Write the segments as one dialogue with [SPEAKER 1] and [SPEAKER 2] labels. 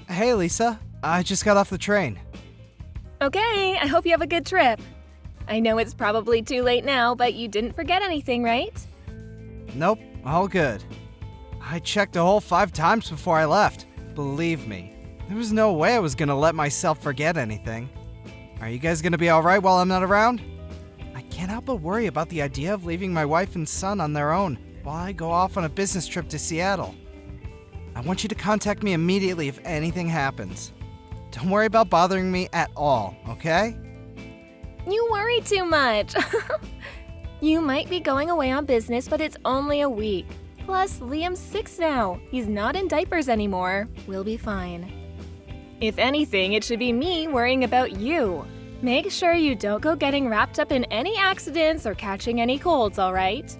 [SPEAKER 1] Hey, Lisa. I just got off the train.
[SPEAKER 2] Okay, I hope you have a good trip. I know it's probably too late now, but you didn't forget anything, right?
[SPEAKER 1] Nope, all good. I checked a whole 5 times before I left. Believe me, there was no way I was gonna let myself forget anything. Are you guys gonna be alright while I'm not around? I can't help but worry about the idea of leaving my wife and son on their own while I go off on a business trip to Seattle. I want you to contact me immediately if anything happens. Don't worry about bothering me at all, okay?
[SPEAKER 2] You worry too much. You might be going away on business, but it's only a week. Plus, Liam's 6 now. He's not in diapers anymore. We'll be fine. If anything, it should be me worrying about you. Make sure you don't go getting wrapped up in any accidents or catching any colds, all right?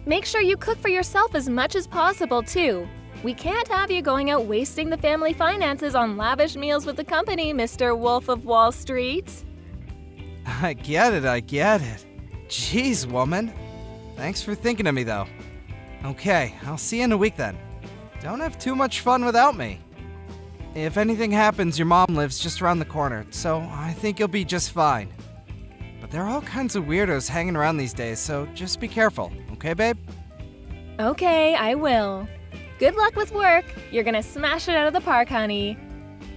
[SPEAKER 2] Make sure you cook for yourself as much as possible, too. We can't have you going out wasting the family finances on lavish meals with the company, Mr. Wolf of Wall Street.
[SPEAKER 1] I get it. Jeez, woman. Thanks for thinking of me, though. Okay, I'll see you in a week then. Don't have too much fun without me. If anything happens, your mom lives just around the corner, so I think you'll be just fine. But there are all kinds of weirdos hanging around these days, so just be careful, okay, babe?
[SPEAKER 2] Okay, I will. Good luck with work. You're gonna smash it out of the park, honey.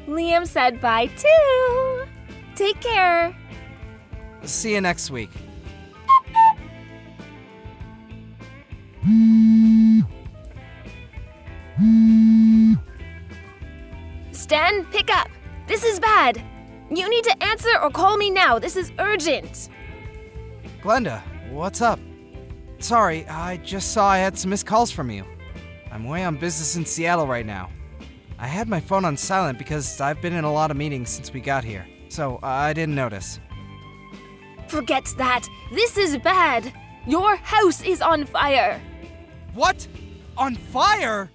[SPEAKER 2] Liam said bye too. Take care.
[SPEAKER 1] See you next week.
[SPEAKER 2] Stan, pick up. This is bad. You need to answer or call me now. This is urgent.
[SPEAKER 1] Glenda, what's up? Sorry, I just saw I had some missed calls from you. I'm away on business in Seattle right now. I had my phone on silent because I've been in a lot of meetings since we got here, so I didn't notice.
[SPEAKER 2] Forget that. This is bad. Your house is on fire.
[SPEAKER 1] What? On fire?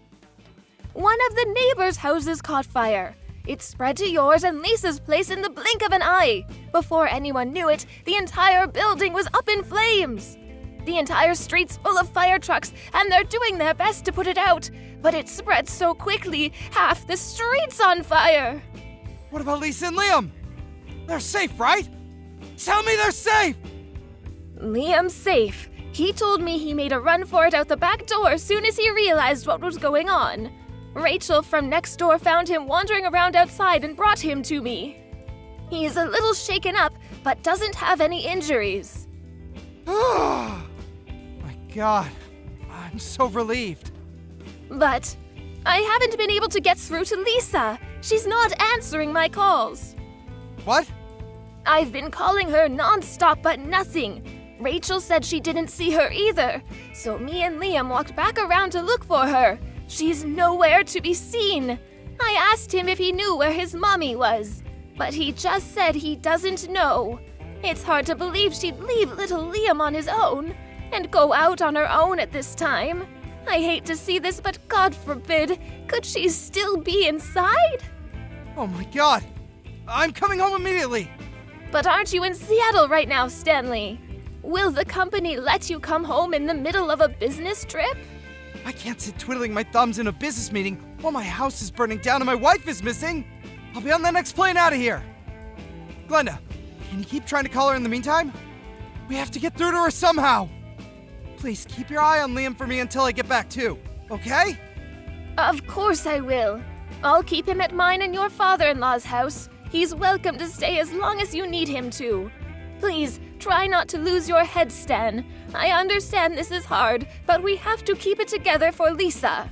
[SPEAKER 2] One of the neighbors' houses caught fire. It spread to yours and Lisa's place in the blink of an eye. Before anyone knew it, the entire building was up in flames. The entire street's full of fire trucks, and they're doing their best to put it out. But it spread so quickly, half the street's on fire.
[SPEAKER 1] What about Lisa and Liam? They're safe, right? Tell me they're safe!
[SPEAKER 2] Liam's safe. He told me he made a run for it out the back door as soon as he realized what was going on. Rachel from next door found him wandering around outside and brought him to me. He is a little shaken up, but doesn't have any injuries.
[SPEAKER 1] My God, I'm so relieved.
[SPEAKER 2] But I haven't been able to get through to Lisa. She's not answering my calls.
[SPEAKER 1] What?
[SPEAKER 2] I've been calling her non-stop, but nothing. Rachel said she didn't see her either, so me and Liam walked back around to look for her. She's nowhere to be seen. I asked him if he knew where his mommy was, but he just said he doesn't know. It's hard to believe she'd leave little Liam on his own and go out on her own at this time. I hate to see this, but God forbid, could she still be inside?
[SPEAKER 1] Oh my God! I'm coming home immediately!
[SPEAKER 2] But aren't you in Seattle right now, Stanley? Will the company let you come home in the middle of a business trip?
[SPEAKER 1] I can't sit twiddling my thumbs in a business meeting while my house is burning down and my wife is missing! I'll be on the next plane out of here! Glenda, can you keep trying to call her in the meantime? We have to get through to her somehow! Please keep your eye on Liam for me until I get back too, okay?
[SPEAKER 2] Of course I will. I'll keep him at mine and your father-in-law's house. He's welcome to stay as long as you need him to. Please, try not to lose your head, Stan. I understand this is hard, but we have to keep it together for Lisa.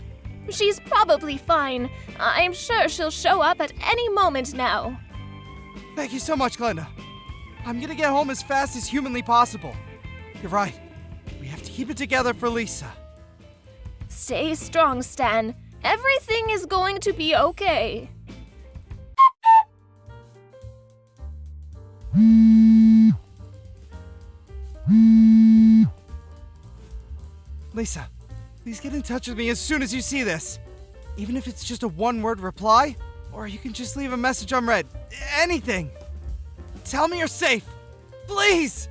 [SPEAKER 2] She's probably fine. I'm sure she'll show up at any moment now.
[SPEAKER 1] Thank you so much, Glenda. I'm gonna get home as fast as humanly possible. You're right. We have to keep it together for Lisa.
[SPEAKER 2] Stay strong, Stan. Everything is going to be okay.
[SPEAKER 1] Lisa, please get in touch with me as soon as you see this. Even if it's just a one-word reply, or you can just leave a message unread. Anything. Tell me you're safe. Please!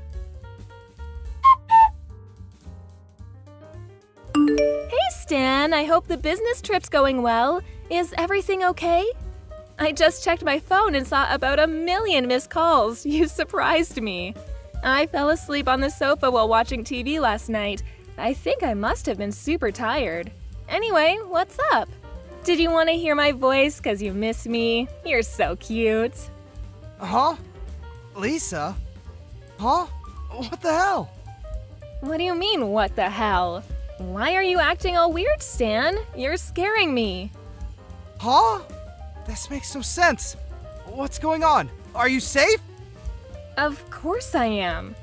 [SPEAKER 2] Hey, Stan. I hope the business trip's going well. Is everything okay? I just checked my phone and saw about 1,000,000 missed calls. You surprised me. I fell asleep on the sofa while watching TV last night. I think I must have been super tired. Anyway, what's up? Did you want to hear my voice 'cause you miss me? You're so cute.
[SPEAKER 1] Huh? Lisa? Huh? What the hell?
[SPEAKER 2] What do you mean, what the hell? Why are you acting all weird, Stan? You're scaring me.
[SPEAKER 1] Huh? This makes no sense. What's going on? Are you safe?
[SPEAKER 2] Of course I am.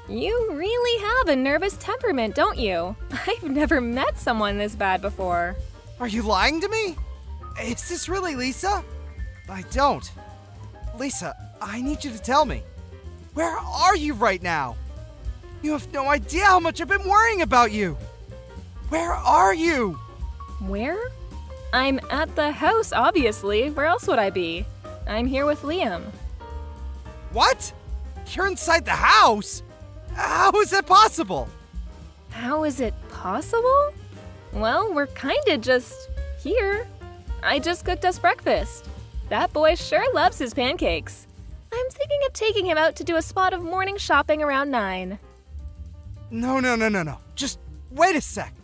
[SPEAKER 2] You really have a nervous temperament, don't you? I've never met someone this bad before.
[SPEAKER 1] Are you lying to me? Is this really Lisa? I don't. Lisa, I need you to tell me. Where are you right now? You have no idea how much I've been worrying about you. Where are you?
[SPEAKER 2] Where? I'm at the house, obviously. Where else would I be? I'm here with Liam.
[SPEAKER 1] What? You're inside the house? How is that possible?
[SPEAKER 2] How is it possible? Well, we're kinda just here. I just cooked us breakfast. That boy sure loves his pancakes. I'm thinking of taking him out to do a spot of morning shopping around 9.
[SPEAKER 1] No. Just wait a sec.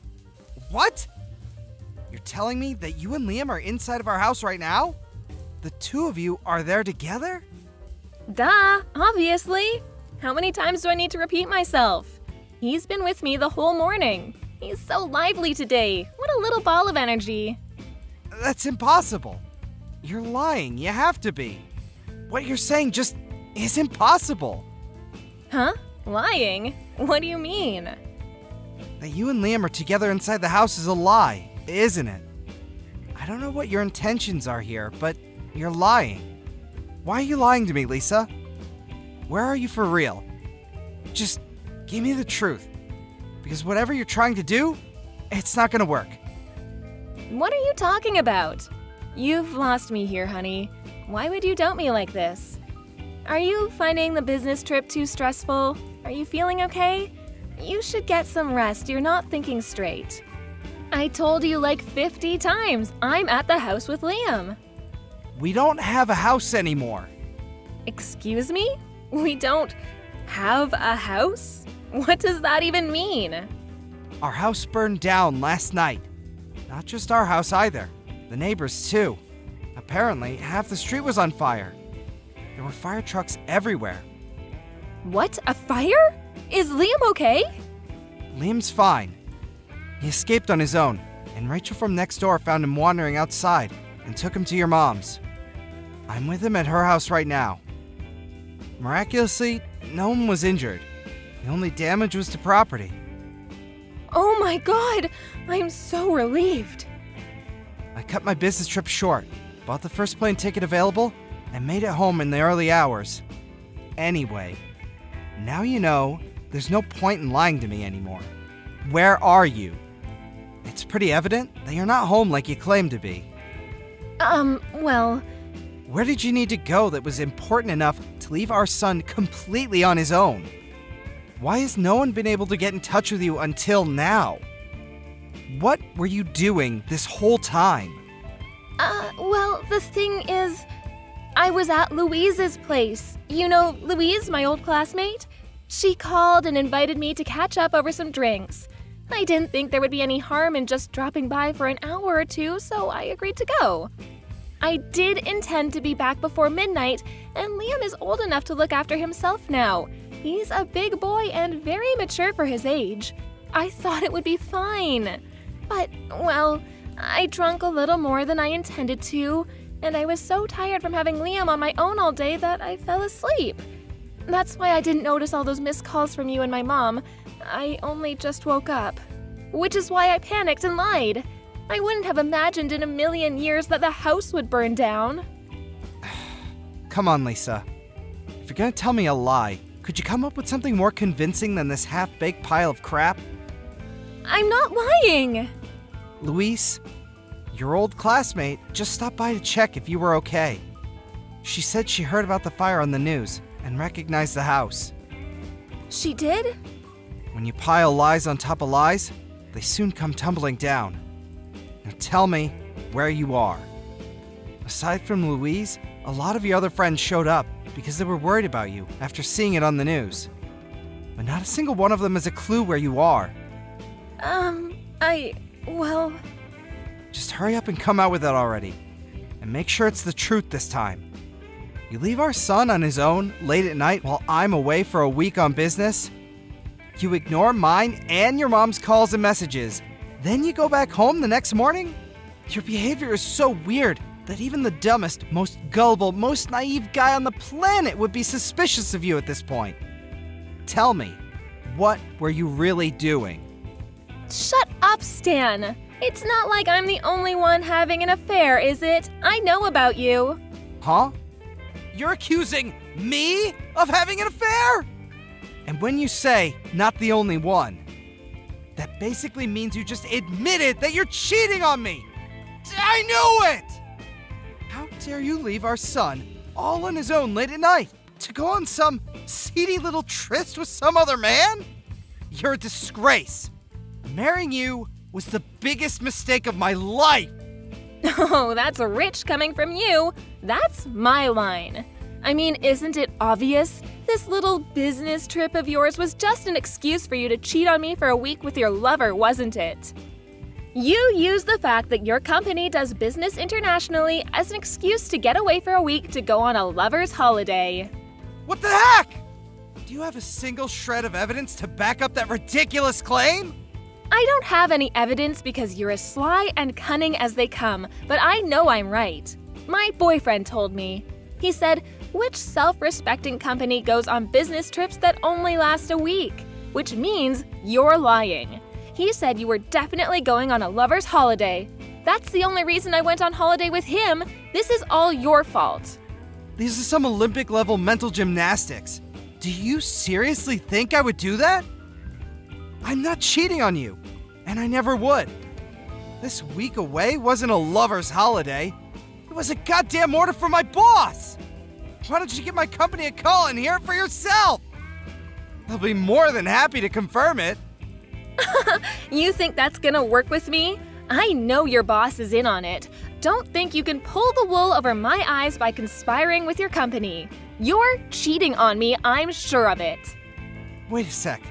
[SPEAKER 1] What? You're telling me that you and Liam are inside of our house right now? The two of you are there together?
[SPEAKER 2] Duh, obviously. How many times do I need to repeat myself? He's been with me the whole morning. He's so lively today. What a little ball of energy.
[SPEAKER 1] That's impossible. You're lying. You have to be. What you're saying just isn't possible.
[SPEAKER 2] Huh? Lying? What do you mean?
[SPEAKER 1] That you and Liam are together inside the house is a lie, isn't it? I don't know what your intentions are here, but you're lying. Why are you lying to me, Lisa? Where are you for real? Just give me the truth. Because whatever you're trying to do, it's not gonna work.
[SPEAKER 2] What are you talking about? You've lost me here, honey. Why would you doubt me like this? Are you finding the business trip too stressful? Are you feeling okay? You should get some rest. You're not thinking straight. I told you like 50 times I'm at the house with Liam.
[SPEAKER 1] We don't have a house anymore.
[SPEAKER 2] Excuse me? We don't have a house? What does that even mean?
[SPEAKER 1] Our house burned down last night. Not just our house either. The neighbors too. Apparently, half the street was on fire. There were fire trucks everywhere.
[SPEAKER 2] What? A fire? Is Liam okay?
[SPEAKER 1] Liam's fine. He escaped on his own, and Rachel from next door found him wandering outside and took him to your mom's. I'm with him at her house right now. Miraculously, no one was injured. The only damage was to property.
[SPEAKER 2] Oh my god! I'm so relieved.
[SPEAKER 1] I cut my business trip short, bought the first plane ticket available, and made it home in the early hours. Anyway, now you know there's no point in lying to me anymore. Where are you? It's pretty evident that you're not home like you claim to be.
[SPEAKER 2] Well...
[SPEAKER 1] Where did you need to go that was important enough to leave our son completely on his own? Why has no one been able to get in touch with you until now? What were you doing this whole time?
[SPEAKER 2] Well, the thing is, I was at Louise's place. You know Louise, my old classmate? She called and invited me to catch up over some drinks. I didn't think there would be any harm in just dropping by for an hour or two, so I agreed to go. I did intend to be back before midnight, and Liam is old enough to look after himself now. He's a big boy and very mature for his age. I thought it would be fine. But, well, I drank a little more than I intended to, and I was so tired from having Liam on my own all day that I fell asleep. That's why I didn't notice all those missed calls from you and my mom. I only just woke up. Which is why I panicked and lied. I wouldn't have imagined in 1,000,000 years that the house would burn down.
[SPEAKER 1] Come on, Lisa. If you're gonna tell me a lie, could you come up with something more convincing than this half-baked pile of crap?
[SPEAKER 2] I'm not lying!
[SPEAKER 1] Louise, your old classmate just stopped by to check if you were okay. She said she heard about the fire on the news and recognized the house.
[SPEAKER 2] She did?
[SPEAKER 1] When you pile lies on top of lies, they soon come tumbling down. Now tell me where you are. Aside from Louise, a lot of your other friends showed up because they were worried about you after seeing it on the news. But not a single one of them has a clue where you are.
[SPEAKER 2] Well...
[SPEAKER 1] Just hurry up and come out with it already. And make sure it's the truth this time. You leave our son on his own late at night while I'm away for a week on business. You ignore mine and your mom's calls and messages. Then you go back home the next morning? Your behavior is so weird that even the dumbest, most gullible, most naive guy on the planet would be suspicious of you at this point. Tell me, what were you really doing?
[SPEAKER 2] Shut up, Stan! It's not like I'm the only one having an affair, is it? I know about you.
[SPEAKER 1] Huh? You're accusing me of having an affair? And when you say, not the only one, that basically means you just admitted that you're cheating on me! I knew it! How dare you leave our son all on his own late at night to go on some seedy little tryst with some other man? You're a disgrace. Marrying you was the biggest mistake of my life.
[SPEAKER 2] Oh, that's rich coming from you. That's my line. I mean, isn't it obvious? This little business trip of yours was just an excuse for you to cheat on me for a week with your lover, wasn't it? You used the fact that your company does business internationally as an excuse to get away for a week to go on a lover's holiday.
[SPEAKER 1] What the heck? Do you have a single shred of evidence to back up that ridiculous claim?
[SPEAKER 2] I don't have any evidence because you're as sly and cunning as they come, but I know I'm right. My boyfriend told me. He said, which self-respecting company goes on business trips that only last a week? Which means you're lying. He said you were definitely going on a lover's holiday. That's the only reason I went on holiday with him. This is all your fault.
[SPEAKER 1] These are some Olympic-level mental gymnastics. Do you seriously think I would do that? I'm not cheating on you, and I never would. This week away wasn't a lover's holiday. It was a goddamn order from my boss. Why don't you give my company a call and hear it for yourself? They'll be more than happy to confirm it.
[SPEAKER 2] You think that's gonna work with me? I know your boss is in on it. Don't think you can pull the wool over my eyes by conspiring with your company. You're cheating on me, I'm sure of it.
[SPEAKER 1] Wait a sec.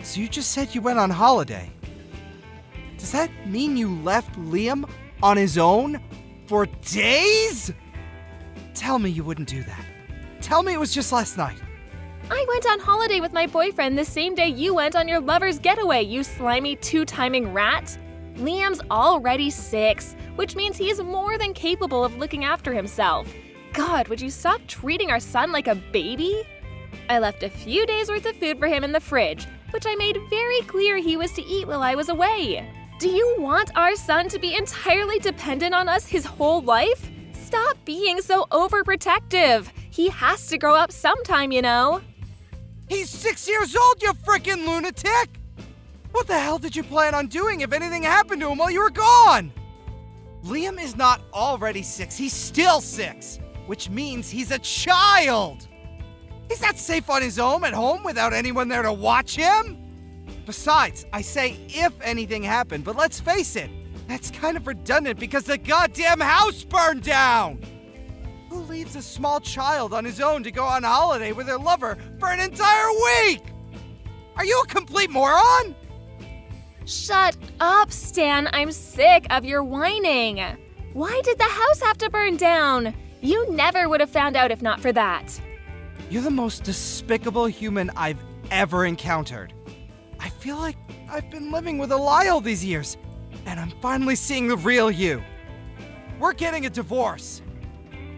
[SPEAKER 1] So you just said you went on holiday. Does that mean you left Liam on his own for days? Tell me you wouldn't do that. Tell me it was just last night.
[SPEAKER 2] I went on holiday with my boyfriend the same day you went on your lover's getaway, you slimy two-timing rat. Liam's already 6, which means he is more than capable of looking after himself. God, would you stop treating our son like a baby? I left a few days' worth of food for him in the fridge, which I made very clear he was to eat while I was away. Do you want our son to be entirely dependent on us his whole life? Stop being so overprotective. He has to grow up sometime, you know.
[SPEAKER 1] He's 6 years old, you frickin' lunatic! What the hell did you plan on doing if anything happened to him while you were gone? Liam is not already 6, he's still 6, which means he's a child! He's not safe on his own at home without anyone there to watch him! Besides, I say if anything happened, but let's face it, that's kind of redundant because the goddamn house burned down! Who leaves a small child on his own to go on holiday with their lover for an entire week? Are you a complete moron?
[SPEAKER 2] Shut up, Stan. I'm sick of your whining. Why did the house have to burn down? You never would have found out if not for that.
[SPEAKER 1] You're the most despicable human I've ever encountered. I feel like I've been living with a lie all these years, and I'm finally seeing the real you. We're getting a divorce.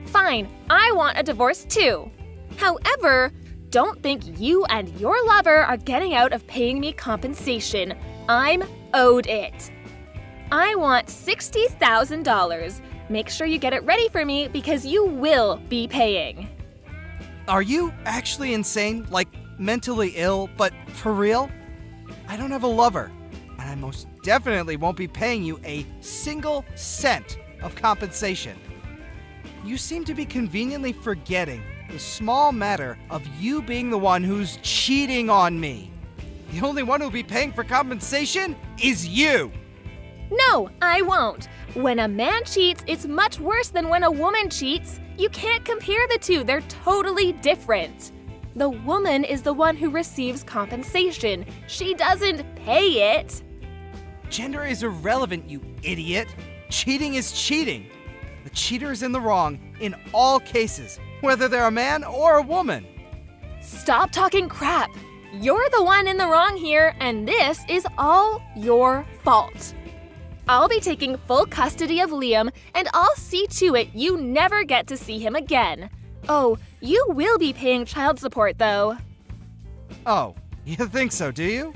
[SPEAKER 2] Fine, I want a divorce too. However, don't think you and your lover are getting out of paying me compensation. I'm owed it. I want $60,000. Make sure you get it ready for me because you will be paying.
[SPEAKER 1] Are you actually insane? Like, mentally ill, but for real? I don't have a lover, and I most definitely won't be paying you a single cent of compensation. You seem to be conveniently forgetting the small matter of you being the one who's cheating on me. The only one who'll be paying for compensation is you.
[SPEAKER 2] No, I won't. When a man cheats, it's much worse than when a woman cheats. You can't compare the two, they're totally different. The woman is the one who receives compensation. She doesn't pay it.
[SPEAKER 1] Gender is irrelevant, you idiot. Cheating is cheating. The cheater is in the wrong in all cases, whether they're a man or a woman.
[SPEAKER 2] Stop talking crap. You're the one in the wrong here, and this is all your fault. I'll be taking full custody of Liam, and I'll see to it you never get to see him again. Oh, you will be paying child support, though.
[SPEAKER 1] Oh, you think so, do you?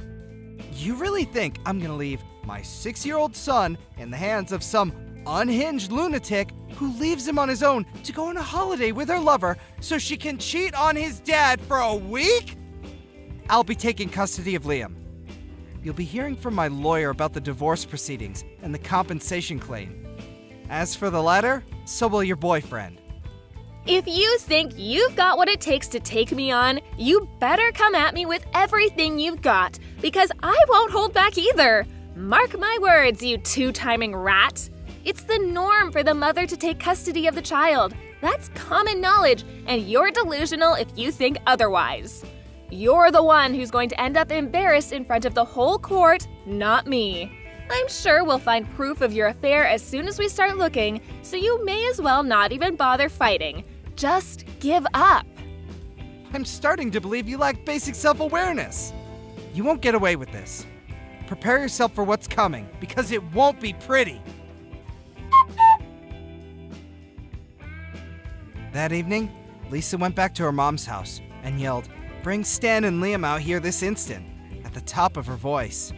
[SPEAKER 1] You really think I'm gonna leave my 6-year-old son in the hands of some unhinged lunatic who leaves him on his own to go on a holiday with her lover so she can cheat on his dad for a week? I'll be taking custody of Liam. You'll be hearing from my lawyer about the divorce proceedings and the compensation claim. As for the latter, so will your boyfriend.
[SPEAKER 2] If you think you've got what it takes to take me on, you better come at me with everything you've got, because I won't hold back either. Mark my words, you two-timing rat. It's the norm for the mother to take custody of the child. That's common knowledge, and you're delusional if you think otherwise. You're the one who's going to end up embarrassed in front of the whole court, not me. I'm sure we'll find proof of your affair as soon as we start looking, so you may as well not even bother fighting. Just give up.
[SPEAKER 1] I'm starting to believe you lack basic self-awareness. You won't get away with this. Prepare yourself for what's coming, because it won't be pretty. That evening, Lisa went back to her mom's house and yelled, "Bring Stan and Liam out here this instant," at the top of her voice.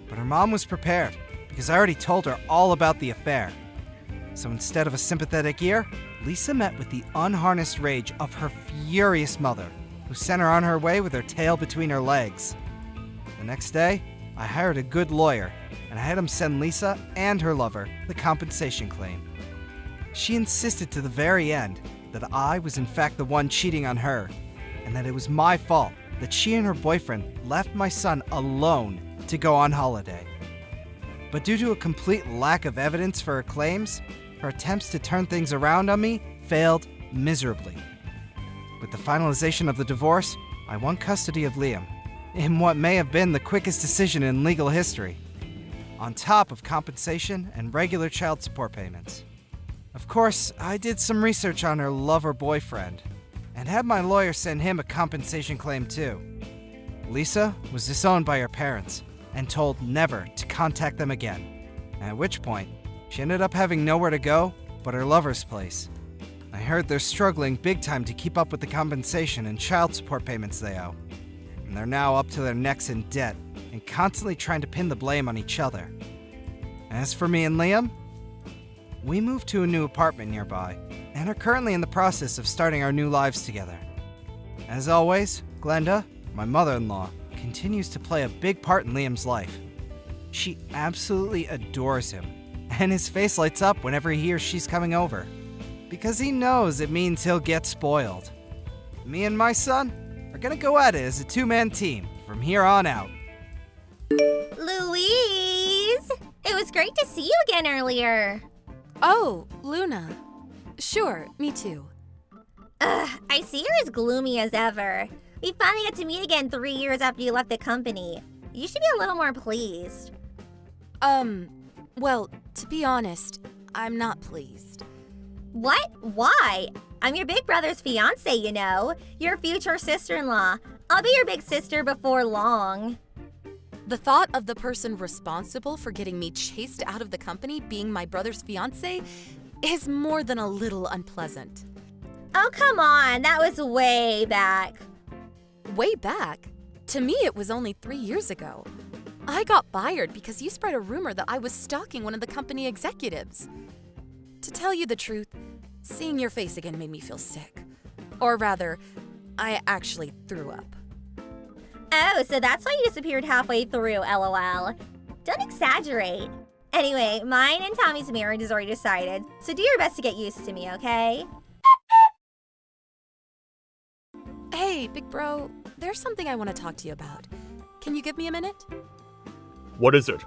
[SPEAKER 1] But her mom was prepared, because I already told her all about the affair. So instead of a sympathetic ear, Lisa met with the unharnessed rage of her furious mother, who sent her on her way with her tail between her legs. The next day, I hired a good lawyer, and I had him send Lisa and her lover the compensation claim. She insisted to the very end that I was in fact the one cheating on her, and that it was my fault that she and her boyfriend left my son alone to go on holiday. But due to a complete lack of evidence for her claims, her attempts to turn things around on me failed miserably. With the finalization of the divorce, I won custody of Liam, in what may have been the quickest decision in legal history, on top of compensation and regular child support payments. Of course, I did some research on her lover boyfriend, and had my lawyer send him a compensation claim too. Lisa was disowned by her parents and told never to contact them again, at which point she ended up having nowhere to go but her lover's place. I heard they're struggling big time to keep up with the compensation and child support payments they owe, and they're now up to their necks in debt and constantly trying to pin the blame on each other. As for me and Liam, we moved to a new apartment nearby and are currently in the process of starting our new lives together. As always, Glenda, my mother-in-law, continues to play a big part in Liam's life. She absolutely adores him, and his face lights up whenever he hears she's coming over, because he knows it means he'll get spoiled. Me and my son are gonna go at it as a two-man team from here on out.
[SPEAKER 3] Louise! It was great to see you again earlier.
[SPEAKER 4] Oh, Luna. Sure, me too.
[SPEAKER 3] I see you're as gloomy as ever. We finally got to meet again 3 years after you left the company. You should be a little more pleased.
[SPEAKER 4] Well, to be honest, I'm not pleased.
[SPEAKER 3] What? Why? I'm your big brother's fiance, you know. Your future sister-in-law. I'll be your big sister before long.
[SPEAKER 4] The thought of the person responsible for getting me chased out of the company being my brother's fiance is more than a little unpleasant.
[SPEAKER 3] Oh, come on. That was way back.
[SPEAKER 4] Way back? To me, it was only 3 years ago. I got fired because you spread a rumor that I was stalking one of the company executives. To tell you the truth, seeing your face again made me feel sick. Or rather, I actually threw up.
[SPEAKER 3] Oh, so that's why you disappeared halfway through, LOL. Don't exaggerate. Anyway, mine and Tommy's marriage is already decided, so do your best to get used to me, okay?
[SPEAKER 4] Hey, big bro, there's something I want to talk to you about. Can you give me a minute?
[SPEAKER 5] What is it?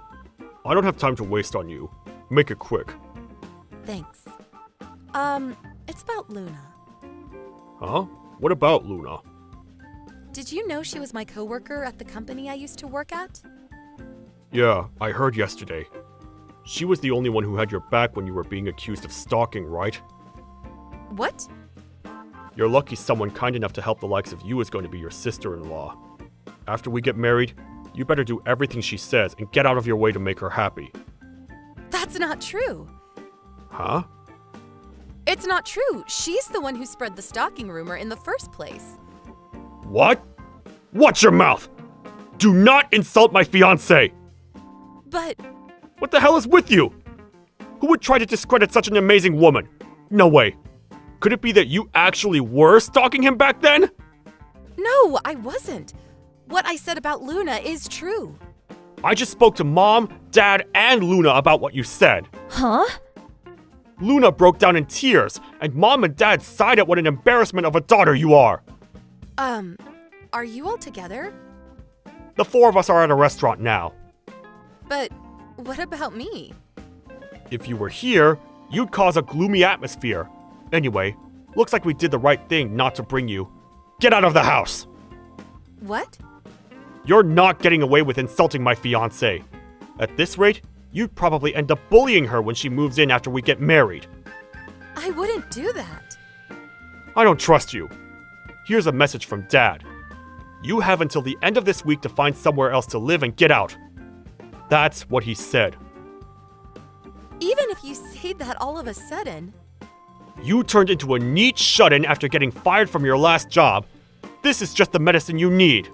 [SPEAKER 5] I don't have time to waste on you. Make it quick.
[SPEAKER 4] Thanks. It's about Luna.
[SPEAKER 5] Huh? What about Luna?
[SPEAKER 4] Did you know she was my coworker at the company I used to work at?
[SPEAKER 5] Yeah, I heard yesterday. She was the only one who had your back when you were being accused of stalking, right?
[SPEAKER 4] What?
[SPEAKER 5] You're lucky someone kind enough to help the likes of you is going to be your sister-in-law. After we get married, you better do everything she says and get out of your way to make her happy.
[SPEAKER 4] That's not true.
[SPEAKER 5] Huh?
[SPEAKER 4] It's not true. She's the one who spread the stalking rumor in the first place.
[SPEAKER 5] What? Watch your mouth! Do not insult my fiancé!
[SPEAKER 4] But
[SPEAKER 5] What the hell is with you? Who would try to discredit such an amazing woman? No way. Could it be that you actually were stalking him back then?
[SPEAKER 4] no, I wasn't. What I said about Luna is true.
[SPEAKER 5] I just spoke to Mom, Dad, and Luna about what you said.
[SPEAKER 3] Huh?
[SPEAKER 5] Luna broke down in tears, and Mom and Dad sighed at what an embarrassment of a daughter you are.
[SPEAKER 4] Are you all together?
[SPEAKER 5] The four of us are at a restaurant now.
[SPEAKER 4] But what about me?
[SPEAKER 5] If you were here, you'd cause a gloomy atmosphere. Anyway, looks like we did the right thing not to bring you. Get out of the house!
[SPEAKER 4] What?
[SPEAKER 5] You're not getting away with insulting my fiancée. At this rate, you'd probably end up bullying her when she moves in after we get married.
[SPEAKER 4] I wouldn't do that.
[SPEAKER 5] I don't trust you. Here's a message from Dad. You have until the end of this week to find somewhere else to live and get out. That's what he said.
[SPEAKER 4] Even if you say that all of a sudden.
[SPEAKER 5] You turned into a neat shut-in after getting fired from your last job. This is just the medicine you need.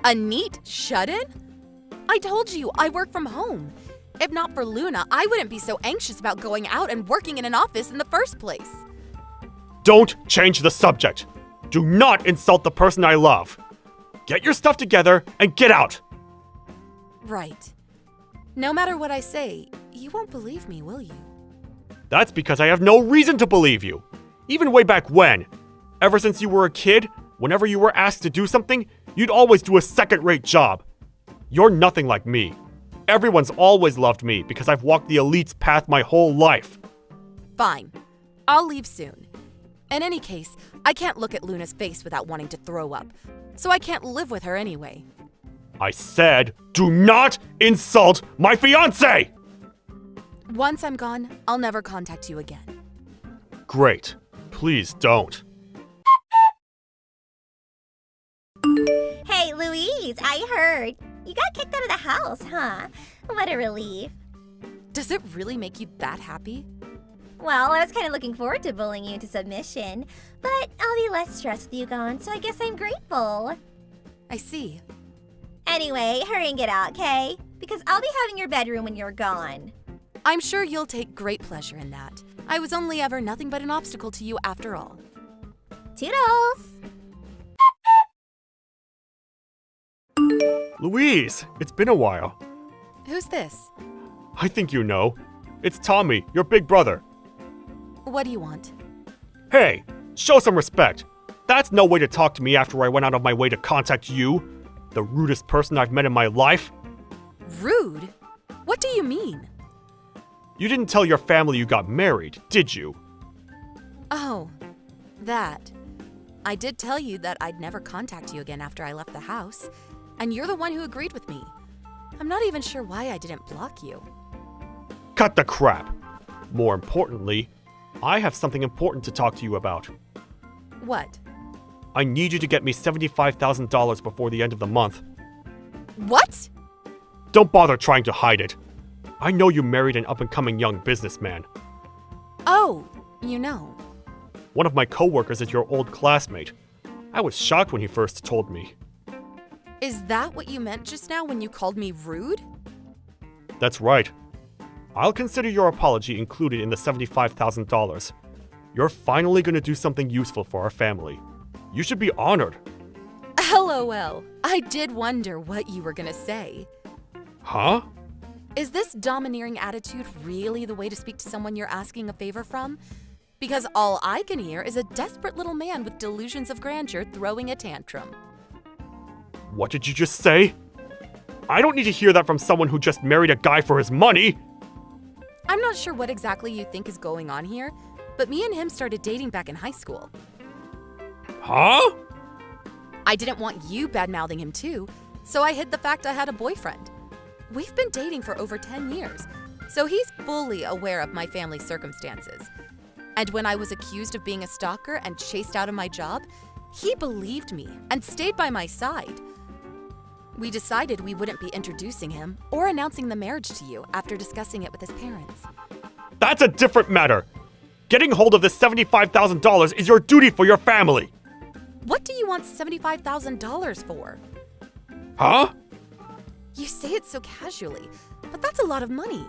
[SPEAKER 4] A neat shut-in? I told you, I work from home. If not for Luna, I wouldn't be so anxious about going out and working in an office in the first place.
[SPEAKER 5] Don't change the subject. Do not insult the person I love. Get your stuff together and get out.
[SPEAKER 4] Right. No matter what I say, you won't believe me, will you?
[SPEAKER 5] That's because I have no reason to believe you. Even way back when. Ever since you were a kid, whenever you were asked to do something, you'd always do a second-rate job. You're nothing like me. Everyone's always loved me because I've walked the elite's path my whole life.
[SPEAKER 4] Fine. I'll leave soon. In any case, I can't look at Luna's face without wanting to throw up, so I can't live with her anyway.
[SPEAKER 5] I said, do not insult my fiancé!
[SPEAKER 4] Once I'm gone, I'll never contact you again.
[SPEAKER 5] Great. Please don't.
[SPEAKER 3] Hey, Louise, I heard. You got kicked out of the house, huh? What a relief.
[SPEAKER 4] Does it really make you that happy?
[SPEAKER 3] Well, I was kind of looking forward to bullying you into submission, but I'll be less stressed with you gone, so I guess I'm grateful.
[SPEAKER 4] I see.
[SPEAKER 3] Anyway, hurry and get out, okay? Because I'll be having your bedroom when you're gone.
[SPEAKER 4] I'm sure you'll take great pleasure in that. I was only ever nothing but an obstacle to you after all.
[SPEAKER 3] Toodles!
[SPEAKER 5] Louise, it's been a while.
[SPEAKER 4] Who's this?
[SPEAKER 5] I think you know. It's Tommy, your big brother.
[SPEAKER 4] What do you want?
[SPEAKER 5] Hey, show some respect. That's no way to talk to me after I went out of my way to contact you, the rudest person I've met in my life.
[SPEAKER 4] Rude? What do you mean?
[SPEAKER 5] You didn't tell your family you got married, did you?
[SPEAKER 4] Oh, that. I did tell you that I'd never contact you again after I left the house, and you're the one who agreed with me. I'm not even sure why I didn't block you.
[SPEAKER 5] Cut the crap. More importantly, I have something important to talk to you about.
[SPEAKER 4] What?
[SPEAKER 5] I need you to get me $75,000 before the end of the month.
[SPEAKER 4] What?
[SPEAKER 5] Don't bother trying to hide it. I know you married an up-and-coming young businessman.
[SPEAKER 4] Oh, you know.
[SPEAKER 5] One of my coworkers is your old classmate. I was shocked when he first told me.
[SPEAKER 4] Is that what you meant just now when you called me rude?
[SPEAKER 5] That's right. I'll consider your apology included in the $75,000. You're finally going to do something useful for our family. You should be honored.
[SPEAKER 4] LOL. I did wonder what you were gonna say.
[SPEAKER 5] Huh?
[SPEAKER 4] Is this domineering attitude really the way to speak to someone you're asking a favor from? Because all I can hear is a desperate little man with delusions of grandeur throwing a tantrum.
[SPEAKER 5] What did you just say? I don't need to hear that from someone who just married a guy for his money.
[SPEAKER 4] I'm not sure what exactly you think is going on here, but me and him started dating back in high school.
[SPEAKER 5] Huh?
[SPEAKER 4] I didn't want you bad-mouthing him too, so I hid the fact I had a boyfriend. We've been dating for over 10 years, so he's fully aware of my family's circumstances. And when I was accused of being a stalker and chased out of my job, he believed me and stayed by my side. We decided we wouldn't be introducing him or announcing the marriage to you after discussing it with his parents.
[SPEAKER 5] That's a different matter. Getting hold of this $75,000 is your duty for your family.
[SPEAKER 4] What do you want $75,000 for?
[SPEAKER 5] Huh?
[SPEAKER 4] You say it so casually, but that's a lot of money.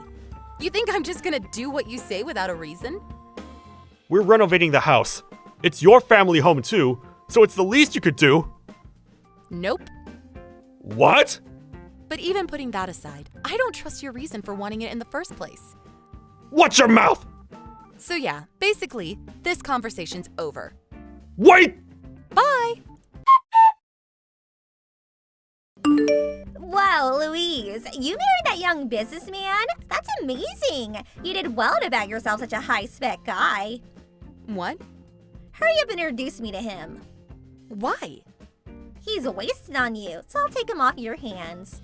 [SPEAKER 4] You think I'm just gonna do what you say without a reason?
[SPEAKER 5] We're renovating the house. It's your family home too, so it's the least you could do.
[SPEAKER 4] Nope.
[SPEAKER 5] What?
[SPEAKER 4] But even putting that aside, I don't trust your reason for wanting it in the first place.
[SPEAKER 5] Watch your mouth!
[SPEAKER 4] So yeah, basically, this conversation's over.
[SPEAKER 5] Wait!
[SPEAKER 4] Bye!
[SPEAKER 3] Whoa, Louise, you married that young businessman? That's amazing. You did well to bag yourself such a high-spec guy.
[SPEAKER 4] What?
[SPEAKER 3] Hurry up and introduce me to him.
[SPEAKER 4] Why?
[SPEAKER 3] He's wasted on you, so I'll take him off your hands.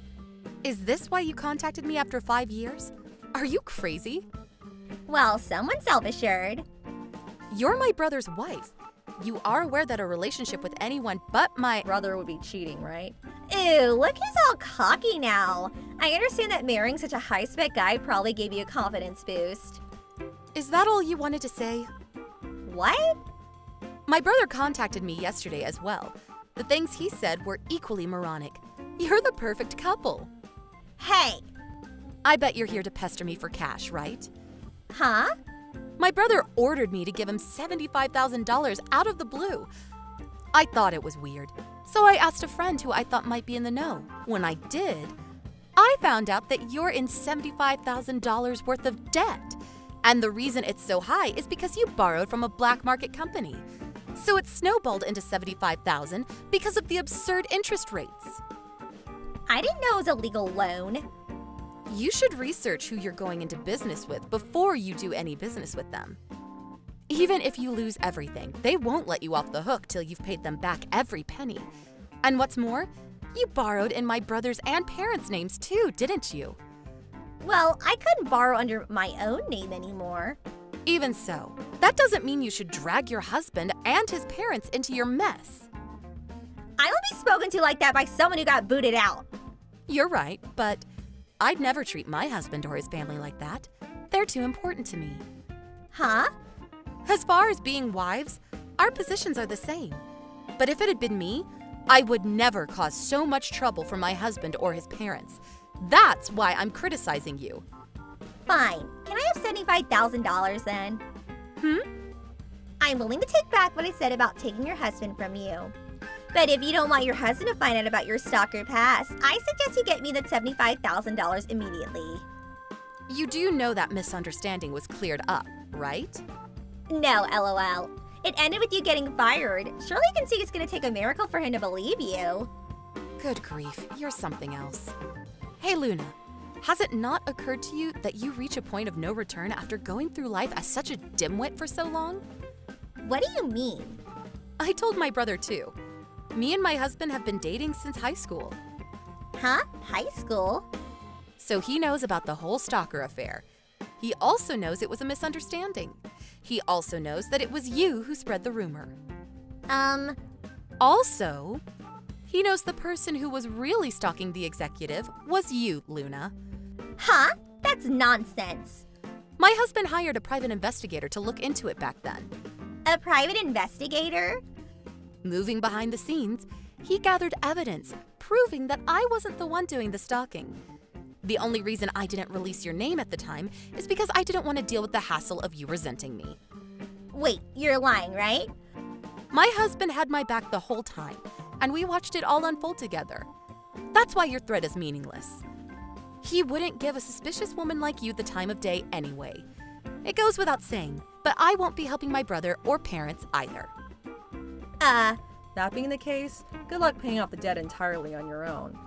[SPEAKER 4] Is this why you contacted me after 5 years? Are you crazy?
[SPEAKER 3] Well, someone's self-assured.
[SPEAKER 4] You're my brother's wife. You are aware that a relationship with anyone but my
[SPEAKER 3] Brother would be cheating, right? Ew, look who's all cocky now. I understand that marrying such a high-spec guy probably gave you a confidence boost.
[SPEAKER 4] Is that all you wanted to say?
[SPEAKER 3] What?
[SPEAKER 4] My brother contacted me yesterday as well. The things he said were equally moronic. You're the perfect couple.
[SPEAKER 3] Hey!
[SPEAKER 4] I bet you're here to pester me for cash, right?
[SPEAKER 3] Huh?
[SPEAKER 4] My brother ordered me to give him $75,000 out of the blue. I thought it was weird, so I asked a friend who I thought might be in the know. When I did, I found out that you're in $75,000 worth of debt. And the reason it's so high is because you borrowed from a black market company. So it snowballed into $75,000 because of the absurd interest rates.
[SPEAKER 3] I didn't know it was a legal loan.
[SPEAKER 4] You should research who you're going into business with before you do any business with them. Even if you lose everything, they won't let you off the hook till you've paid them back every penny. And what's more, you borrowed in my brother's and parents' names too, didn't you?
[SPEAKER 3] Well, I couldn't borrow under my own name anymore.
[SPEAKER 4] Even so, that doesn't mean you should drag your husband and his parents into your mess.
[SPEAKER 3] I won't be spoken to like that by someone who got booted out.
[SPEAKER 4] You're right, but I'd never treat my husband or his family like that. They're too important to me.
[SPEAKER 3] Huh?
[SPEAKER 4] As far as being wives, our positions are the same. But if it had been me, I would never cause so much trouble for my husband or his parents. That's why I'm criticizing you.
[SPEAKER 3] Fine. Can I have $75,000 then? I'm willing to take back what I said about taking your husband from you. But if you don't want your husband to find out about your stalker past, I suggest you get me that $75,000 immediately.
[SPEAKER 4] You do know that misunderstanding was cleared up, right?
[SPEAKER 3] No, LOL. It ended with you getting fired. Surely you can see it's gonna take a miracle for him to believe you.
[SPEAKER 4] Good grief, you're something else. Hey Luna, has it not occurred to you that you reach a point of no return after going through life as such a dimwit for so long?
[SPEAKER 3] What do you mean?
[SPEAKER 4] I told my brother too. Me and my husband have been dating since high school.
[SPEAKER 3] Huh? High school?
[SPEAKER 4] So he knows about the whole stalker affair. He also knows it was a misunderstanding. He also knows that it was you who spread the rumor. Also, he knows the person who was really stalking the executive was you, Luna.
[SPEAKER 3] Huh? That's nonsense.
[SPEAKER 4] My husband hired a private investigator to look into it back then.
[SPEAKER 3] A private investigator?
[SPEAKER 4] Moving behind the scenes, he gathered evidence proving that I wasn't the one doing the stalking. The only reason I didn't release your name at the time is because I didn't want to deal with the hassle of you resenting me.
[SPEAKER 3] Wait, you're lying, right?
[SPEAKER 4] My husband had my back the whole time, and we watched it all unfold together. That's why your threat is meaningless. He wouldn't give a suspicious woman like you the time of day anyway. It goes without saying, but I won't be helping my brother or parents either.
[SPEAKER 6] That being the case, good luck paying off the debt entirely on your own.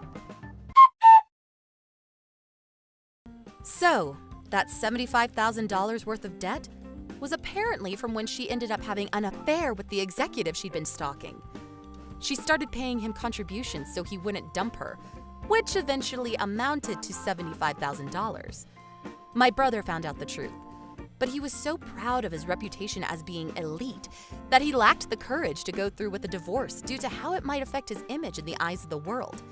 [SPEAKER 4] So, that $75,000 worth of debt was apparently from when she ended up having an affair with the executive she'd been stalking. She started paying him contributions so he wouldn't dump her, which eventually amounted to $75,000. My brother found out the truth, but he was so proud of his reputation as being elite that he lacked the courage to go through with the divorce due to how it might affect his image in the eyes of the world.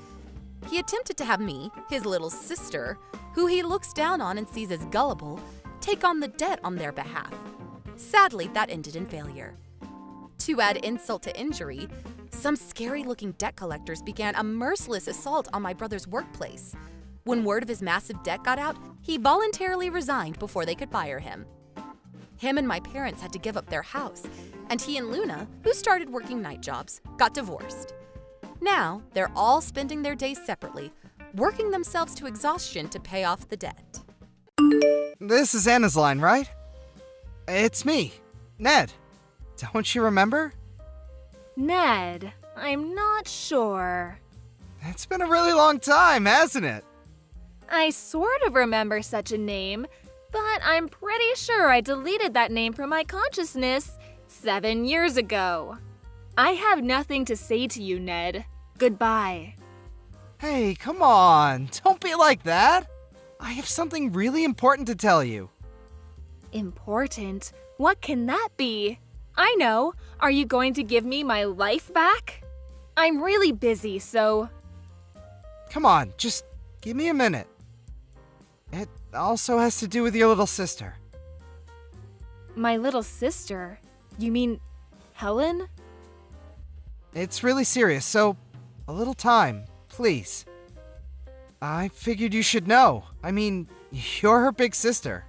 [SPEAKER 4] He attempted to have me, his little sister, who he looks down on and sees as gullible, take on the debt on their behalf. Sadly, that ended in failure. To add insult to injury, some scary-looking debt collectors began a merciless assault on my brother's workplace. When word of his massive debt got out, he voluntarily resigned before they could fire him. Him and my parents had to give up their house, and he and Luna, who started working night jobs, got divorced. Now, they're all spending their days separately, working themselves to exhaustion to pay off the debt.
[SPEAKER 1] This is Anna's line, right? It's me, Ned. Don't you remember?
[SPEAKER 2] Ned, I'm not sure.
[SPEAKER 1] It's been a really long time, hasn't it?
[SPEAKER 2] I sort of remember such a name, but I'm pretty sure I deleted that name from my consciousness 7 years ago. I have nothing to say to you, Ned. Goodbye.
[SPEAKER 1] Hey, come on. Don't be like that. I have something really important to tell you.
[SPEAKER 2] Important? What can that be? I know. Are you going to give me my life back? I'm really busy, so...
[SPEAKER 1] Come on, just give me a minute. It also has to do with your little sister.
[SPEAKER 2] My little sister? You mean Helen?
[SPEAKER 1] It's really serious, so a little time, please. I figured you should know. I mean, you're her big sister.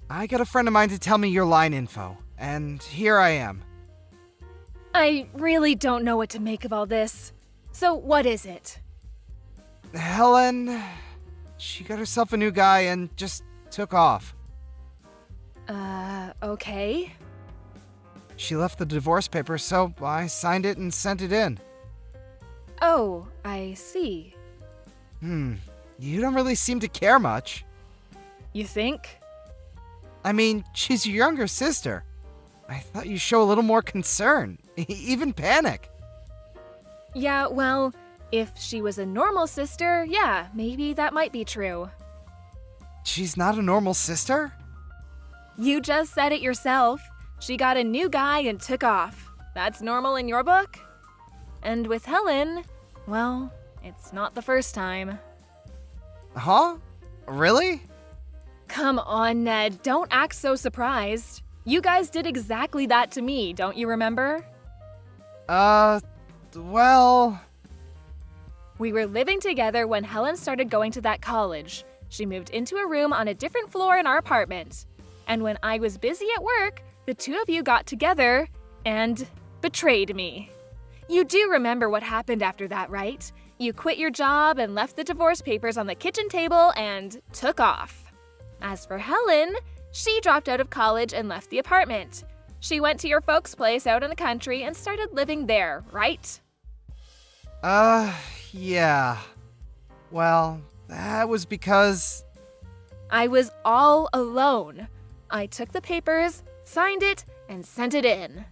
[SPEAKER 1] I got a friend of mine to tell me your line info, and here I am.
[SPEAKER 2] I really don't know what to make of all this. So what is it?
[SPEAKER 1] Helen, she got herself a new guy and just took off.
[SPEAKER 2] Okay.
[SPEAKER 1] She left the divorce papers, so I signed it and sent it in.
[SPEAKER 2] Oh, I see.
[SPEAKER 1] You don't really seem to care much.
[SPEAKER 2] You think?
[SPEAKER 1] I mean, she's your younger sister. I thought you'd show a little more concern, even panic.
[SPEAKER 2] Yeah, well, if she was a normal sister, yeah, maybe that might be true.
[SPEAKER 1] She's not a normal sister?
[SPEAKER 2] You just said it yourself. She got a new guy and took off. That's normal in your book? And with Helen, well, it's not the first time.
[SPEAKER 1] Huh? Really?
[SPEAKER 2] Come on, Ned, don't act so surprised. You guys did exactly that to me, don't you remember?
[SPEAKER 1] Well...
[SPEAKER 2] We were living together when Helen started going to that college. She moved into a room on a different floor in our apartment. And when I was busy at work, the two of you got together and betrayed me. You do remember what happened after that, right? You quit your job and left the divorce papers on the kitchen table and took off. As for Helen, she dropped out of college and left the apartment. She went to your folks' place out in the country and started living there, right?
[SPEAKER 1] Yeah. Well, that was because...
[SPEAKER 2] I was all alone. I took the papers, signed it, and sent it in.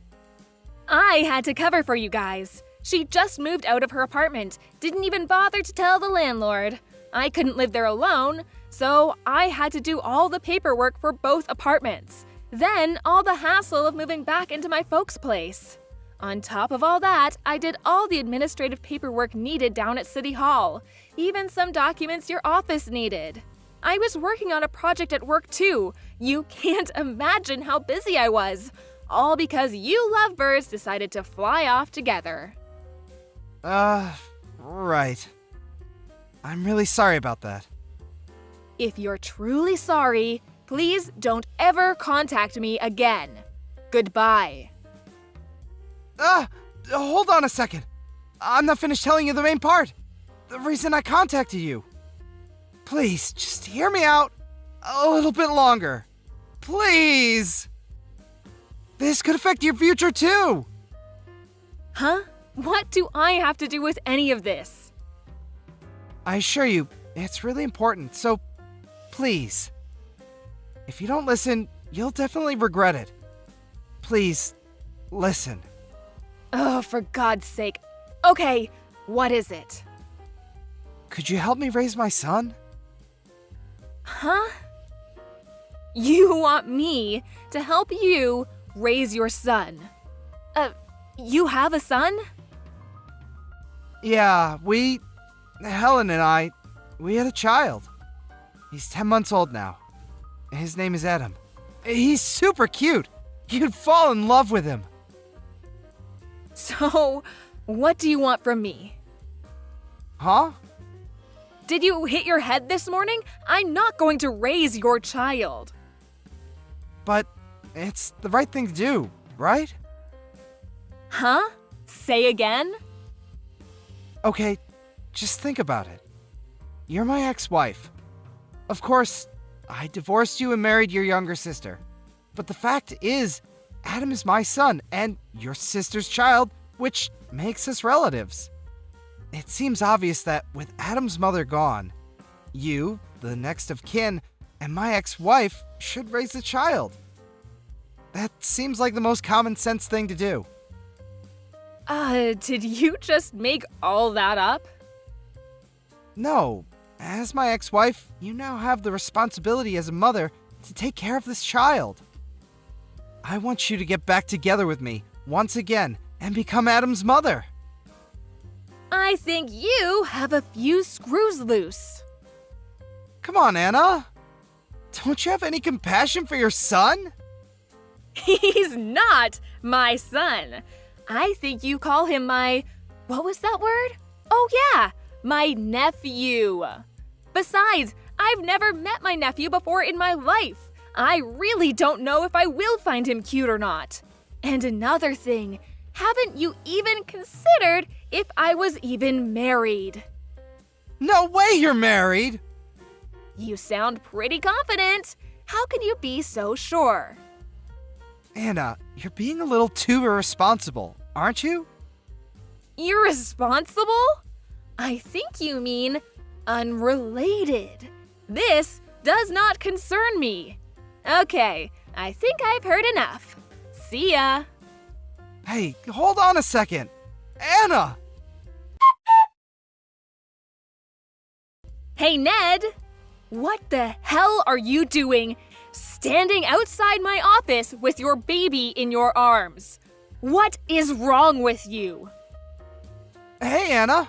[SPEAKER 2] I had to cover for you guys. She just moved out of her apartment, didn't even bother to tell the landlord. I couldn't live there alone, so I had to do all the paperwork for both apartments. Then all the hassle of moving back into my folks' place. On top of all that, I did all the administrative paperwork needed down at City Hall, even some documents your office needed. I was working on a project at work too. You can't imagine how busy I was. All because you lovebirds decided to fly off together.
[SPEAKER 1] Right. I'm really sorry about that.
[SPEAKER 2] If you're truly sorry, please don't ever contact me again. Goodbye.
[SPEAKER 1] Hold on a second. I'm not finished telling you the main part. The reason I contacted you. Please, just hear me out a little bit longer. Please. This could affect your future too.
[SPEAKER 2] Huh? What do I have to do with any of this?
[SPEAKER 1] I assure you, it's really important, so please. If you don't listen, you'll definitely regret it. Please, listen.
[SPEAKER 2] Oh, for God's sake. Okay, what is it?
[SPEAKER 1] Could you help me raise my son?
[SPEAKER 2] Huh? You want me to help you raise your son? You have a son?
[SPEAKER 1] Yeah, Helen and I, we had a child. He's 10 months old now. His name is Adam. He's super cute. You'd fall in love with him.
[SPEAKER 2] So, what do you want from me?
[SPEAKER 1] Huh?
[SPEAKER 2] Did you hit your head this morning? I'm not going to raise your child.
[SPEAKER 1] But it's the right thing to do, right?
[SPEAKER 2] Huh? Say again?
[SPEAKER 1] Okay, just think about it. You're my ex-wife. Of course, I divorced you and married your younger sister. But the fact is, Adam is my son and your sister's child, which makes us relatives. It seems obvious that with Adam's mother gone, you, the next of kin, and my ex-wife should raise the child. That seems like the most common sense thing to do.
[SPEAKER 2] Did you just make all that up?
[SPEAKER 1] No, as my ex-wife, you now have the responsibility as a mother to take care of this child. I want you to get back together with me once again and become Adam's mother.
[SPEAKER 2] I think you have a few screws loose.
[SPEAKER 1] Come on, Anna. Don't you have any compassion for your son?
[SPEAKER 2] He's not my son. I think you call him what was that word? Oh yeah, my nephew. Besides, I've never met my nephew before in my life. I really don't know if I will find him cute or not. And another thing, haven't you even considered if I was even married?
[SPEAKER 1] No way you're married!
[SPEAKER 2] You sound pretty confident. How can you be so sure?
[SPEAKER 1] Anna, you're being a little too irresponsible, aren't you?
[SPEAKER 2] Irresponsible? I think you mean unrelated. This does not concern me. Okay, I think I've heard enough. See ya.
[SPEAKER 1] Hey, hold on a second. Anna!
[SPEAKER 2] Hey, Ned! What the hell are you doing standing outside my office with your baby in your arms? What is wrong with you?
[SPEAKER 1] Hey, Anna.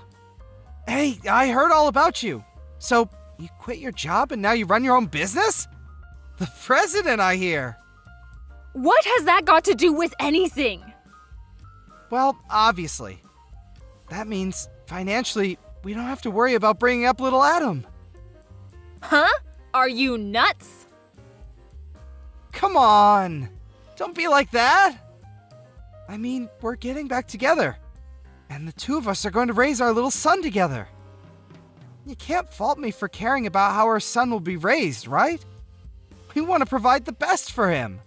[SPEAKER 1] Hey, I heard all about you. So, you quit your job and now you run your own business? The president, I hear.
[SPEAKER 2] What has that got to do with anything?
[SPEAKER 1] Well, obviously. That means, financially, we don't have to worry about bringing up little Adam.
[SPEAKER 2] Huh? Are you nuts?
[SPEAKER 1] Come on. Don't be like that. I mean, we're getting back together. And the two of us are going to raise our little son together. You can't fault me for caring about how our son will be raised, right? We want to provide the best for him.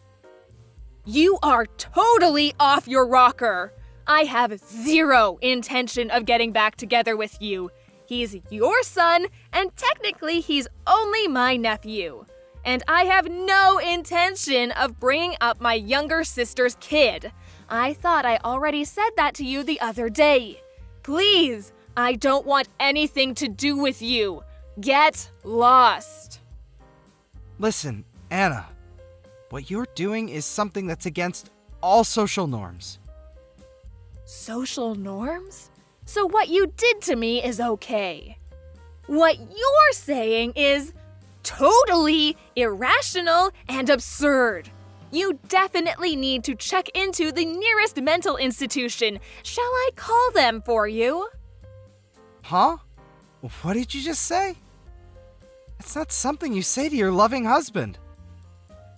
[SPEAKER 2] You are totally off your rocker. I have zero intention of getting back together with you. He's your son, and technically he's only my nephew. And I have no intention of bringing up my younger sister's kid. I thought I already said that to you the other day. Please, I don't want anything to do with you. Get lost.
[SPEAKER 1] Listen, Anna, what you're doing is something that's against all social norms.
[SPEAKER 2] Social norms? So what you did to me is okay. What you're saying is totally irrational and absurd. You definitely need to check into the nearest mental institution. Shall I call them for you?
[SPEAKER 1] Huh? What did you just say? It's not something you say to your loving husband.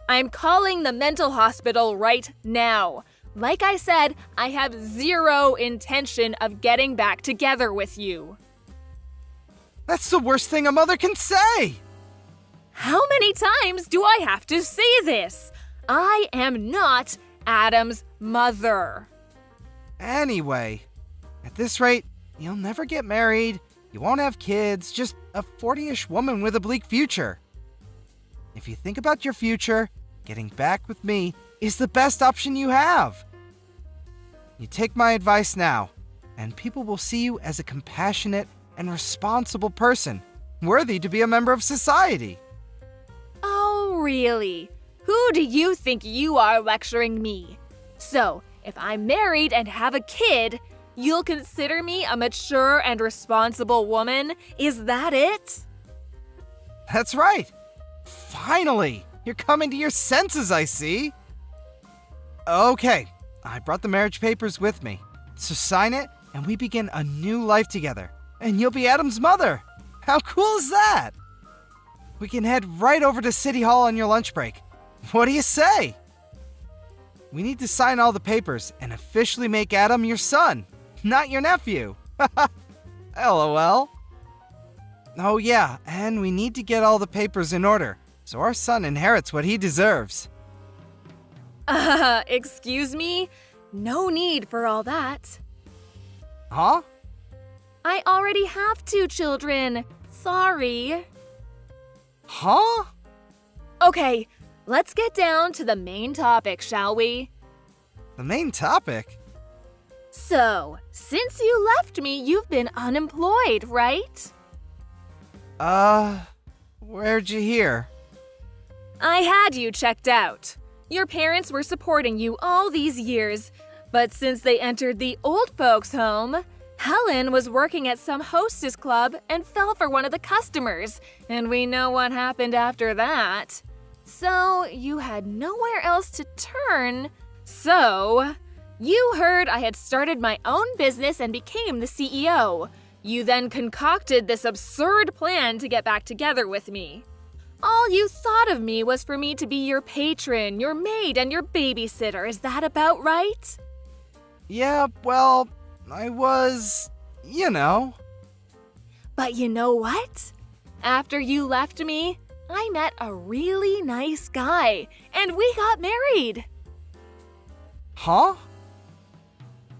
[SPEAKER 2] I'm calling the mental hospital right now. Like I said, I have zero intention of getting back together with you.
[SPEAKER 1] That's the worst thing a mother can say!
[SPEAKER 2] How many times do I have to say this? I am not Adam's mother.
[SPEAKER 1] Anyway, at this rate, you'll never get married, you won't have kids, just a 40-ish woman with a bleak future. If you think about your future, getting back with me is the best option you have. You take my advice now, and people will see you as a compassionate and responsible person, worthy to be a member of society.
[SPEAKER 2] Oh, really? Who do you think you are lecturing me? So, if I'm married and have a kid, you'll consider me a mature and responsible woman? Is that it?
[SPEAKER 1] That's right. Finally, you're coming to your senses, I see. Okay, I brought the marriage papers with me. So sign it, and we begin a new life together. And you'll be Adam's mother. How cool is that? We can head right over to City Hall on your lunch break. What do you say? We need to sign all the papers and officially make Adam your son, not your nephew. LOL. Oh yeah, and we need to get all the papers in order, so our son inherits what he deserves.
[SPEAKER 2] Excuse me? No need for all that.
[SPEAKER 1] Huh?
[SPEAKER 2] I already have 2 children. Sorry.
[SPEAKER 1] Huh?
[SPEAKER 2] Okay, let's get down to the main topic, shall we?
[SPEAKER 1] The main topic?
[SPEAKER 2] So, since you left me, you've been unemployed, right?
[SPEAKER 1] Where'd you hear?
[SPEAKER 2] I had you checked out. Your parents were supporting you all these years, but since they entered the old folks' home, Helen was working at some hostess club and fell for one of the customers, and we know what happened after that. So, you had nowhere else to turn. So, you heard I had started my own business and became the CEO. You then concocted this absurd plan to get back together with me. All you thought of me was for me to be your patron, your maid, and your babysitter. Is that about right?
[SPEAKER 1] Yeah, well, I was,
[SPEAKER 2] But you know what? After you left me, I met a really nice guy, and we got married.
[SPEAKER 1] Huh?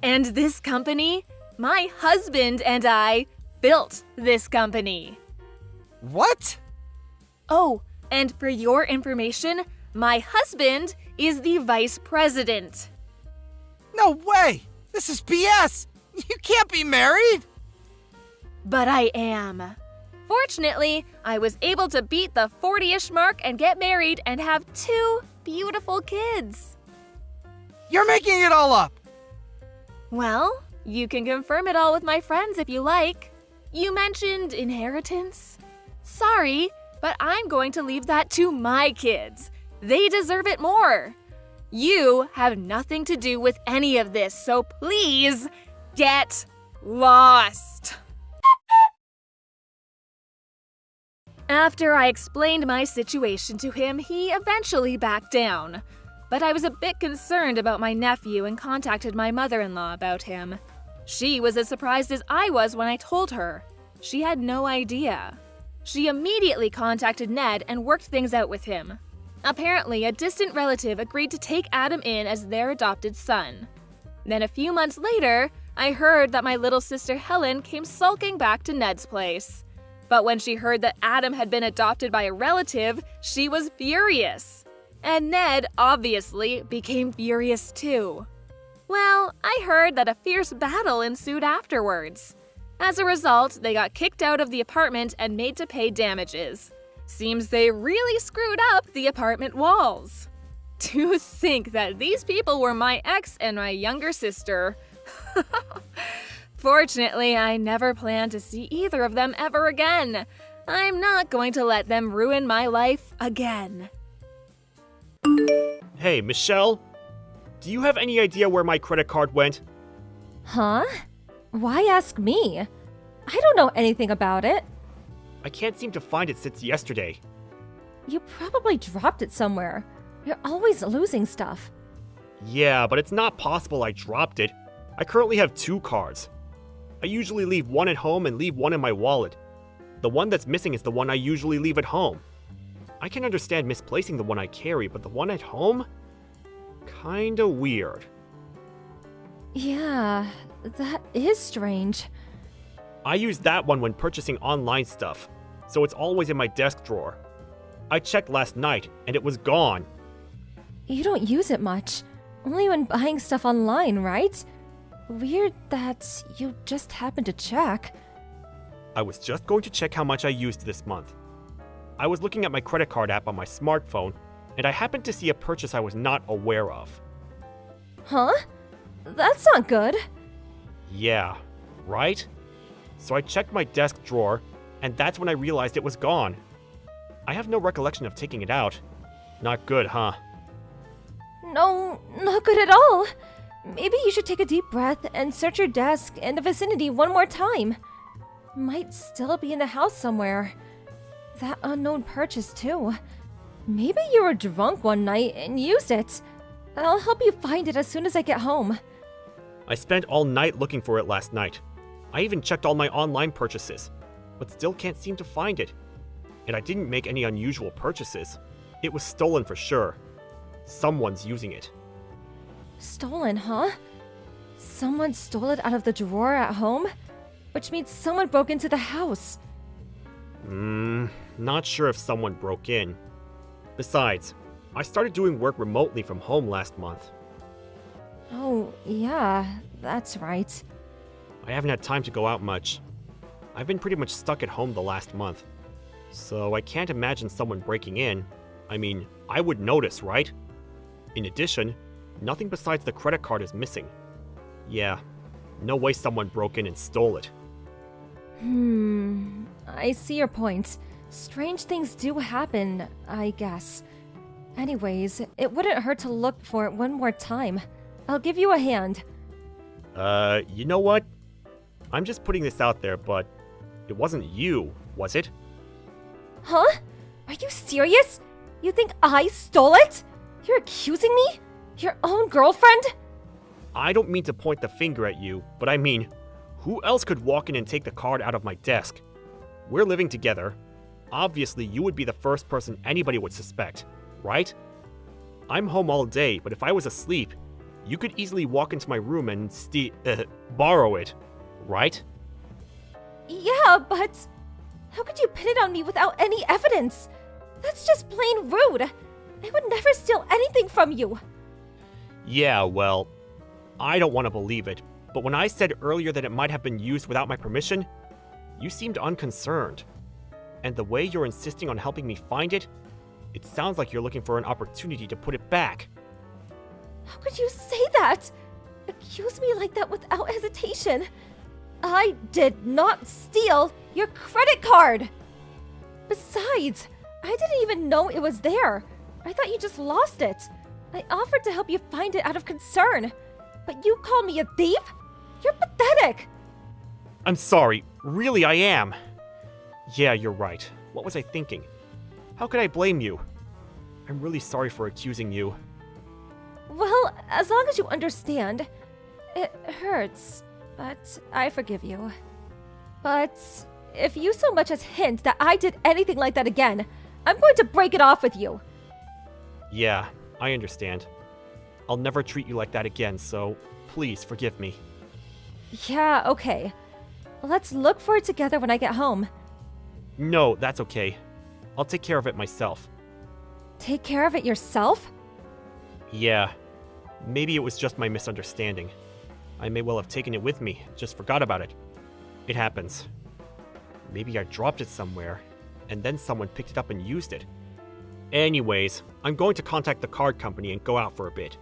[SPEAKER 2] And this company, my husband and I built this company.
[SPEAKER 1] What?
[SPEAKER 2] Oh, and for your information, my husband is the vice president.
[SPEAKER 1] No way! This is BS! You can't be married!
[SPEAKER 2] But I am. Fortunately, I was able to beat the 40-ish mark and get married and have 2 beautiful kids.
[SPEAKER 1] You're making it all up!
[SPEAKER 2] Well, you can confirm it all with my friends if you like. You mentioned inheritance. Sorry, but I'm going to leave that to my kids. They deserve it more. You have nothing to do with any of this, so please get lost. After I explained my situation to him, he eventually backed down. But I was a bit concerned about my nephew and contacted my mother-in-law about him. She was as surprised as I was when I told her. She had no idea. She immediately contacted Ned and worked things out with him. Apparently, a distant relative agreed to take Adam in as their adopted son. Then a few months later, I heard that my little sister Helen came sulking back to Ned's place. But when she heard that Adam had been adopted by a relative, she was furious. And Ned, obviously, became furious too. Well, I heard that a fierce battle ensued afterwards. As a result, they got kicked out of the apartment and made to pay damages. Seems they really screwed up the apartment walls. To think that these people were my ex and my younger sister. Fortunately, I never plan to see either of them ever again. I'm not going to let them ruin my life again.
[SPEAKER 5] Hey, Michelle? Do you have any idea where my credit card went?
[SPEAKER 6] Huh? Why ask me? I don't know anything about it.
[SPEAKER 5] I can't seem to find it since yesterday.
[SPEAKER 6] You probably dropped it somewhere. You're always losing stuff.
[SPEAKER 5] Yeah, but it's not possible I dropped it. I currently have 2 cards. I usually leave one at home and leave one in my wallet. The one that's missing is the one I usually leave at home. I can understand misplacing the one I carry, but the one at home? Kinda weird.
[SPEAKER 6] Yeah, that is strange.
[SPEAKER 5] I use that one when purchasing online stuff, so it's always in my desk drawer. I checked last night, and it was gone.
[SPEAKER 6] You don't use it much. Only when buying stuff online, right? Weird that you just happened to check.
[SPEAKER 5] I was just going to check how much I used this month. I was looking at my credit card app on my smartphone, and I happened to see a purchase I was not aware of.
[SPEAKER 6] Huh? That's not good.
[SPEAKER 5] Yeah, right? So I checked my desk drawer, and that's when I realized it was gone. I have no recollection of taking it out. Not good, huh?
[SPEAKER 6] No, not good at all. Maybe you should take a deep breath and search your desk and the vicinity one more time. Might still be in the house somewhere. That unknown purchase, too. Maybe you were drunk one night and used it. I'll help you find it as soon as I get home.
[SPEAKER 5] I spent all night looking for it last night. I even checked all my online purchases, but still can't seem to find it. And I didn't make any unusual purchases. It was stolen for sure. Someone's using it.
[SPEAKER 6] Stolen, huh? Someone stole it out of the drawer at home? Which means someone broke into the house.
[SPEAKER 5] Not sure if someone broke in. Besides, I started doing work remotely from home last month.
[SPEAKER 6] Oh, yeah, that's right.
[SPEAKER 5] I haven't had time to go out much. I've been pretty much stuck at home the last month. So I can't imagine someone breaking in. I mean, I would notice, right? In addition, nothing besides the credit card is missing. Yeah, no way someone broke in and stole it.
[SPEAKER 6] I see your point. Strange things do happen, I guess. Anyways, it wouldn't hurt to look for it one more time. I'll give you a hand.
[SPEAKER 5] You know what? I'm just putting this out there, but it wasn't you, was it?
[SPEAKER 6] Huh? Are you serious? You think I stole it? You're accusing me? Your own girlfriend?
[SPEAKER 5] I don't mean to point the finger at you, but I mean, who else could walk in and take the card out of my desk? We're living together. Obviously, you would be the first person anybody would suspect, right? I'm home all day, but if I was asleep, you could easily walk into my room and borrow it, right?
[SPEAKER 6] Yeah, but how could you pin it on me without any evidence? That's just plain rude. I would never steal anything from you.
[SPEAKER 5] Yeah, well, I don't want to believe it, but when I said earlier that it might have been used without my permission, you seemed unconcerned. And the way you're insisting on helping me find it, it sounds like you're looking for an opportunity to put it back.
[SPEAKER 6] How could you say that? Accuse me like that without hesitation. I did not steal your credit card. Besides, I didn't even know it was there. I thought you just lost it. I offered to help you find it out of concern. But you called me a thief? You're pathetic.
[SPEAKER 5] I'm sorry. Really, I am. Yeah, you're right. What was I thinking? How could I blame you? I'm really sorry for accusing you.
[SPEAKER 6] Well, as long as you understand, it hurts, but I forgive you. But if you so much as hint that I did anything like that again, I'm going to break it off with you.
[SPEAKER 5] Yeah, I understand. I'll never treat you like that again, so please forgive me.
[SPEAKER 6] Yeah, okay. Let's look for it together when I get home.
[SPEAKER 5] No, that's okay. I'll take care of it myself.
[SPEAKER 6] Take care of it yourself?
[SPEAKER 5] Yeah. Maybe it was just my misunderstanding. I may well have taken it with me, just forgot about it. It happens. Maybe I dropped it somewhere, and then someone picked it up and used it. Anyways, I'm going to contact the card company and go out for a bit.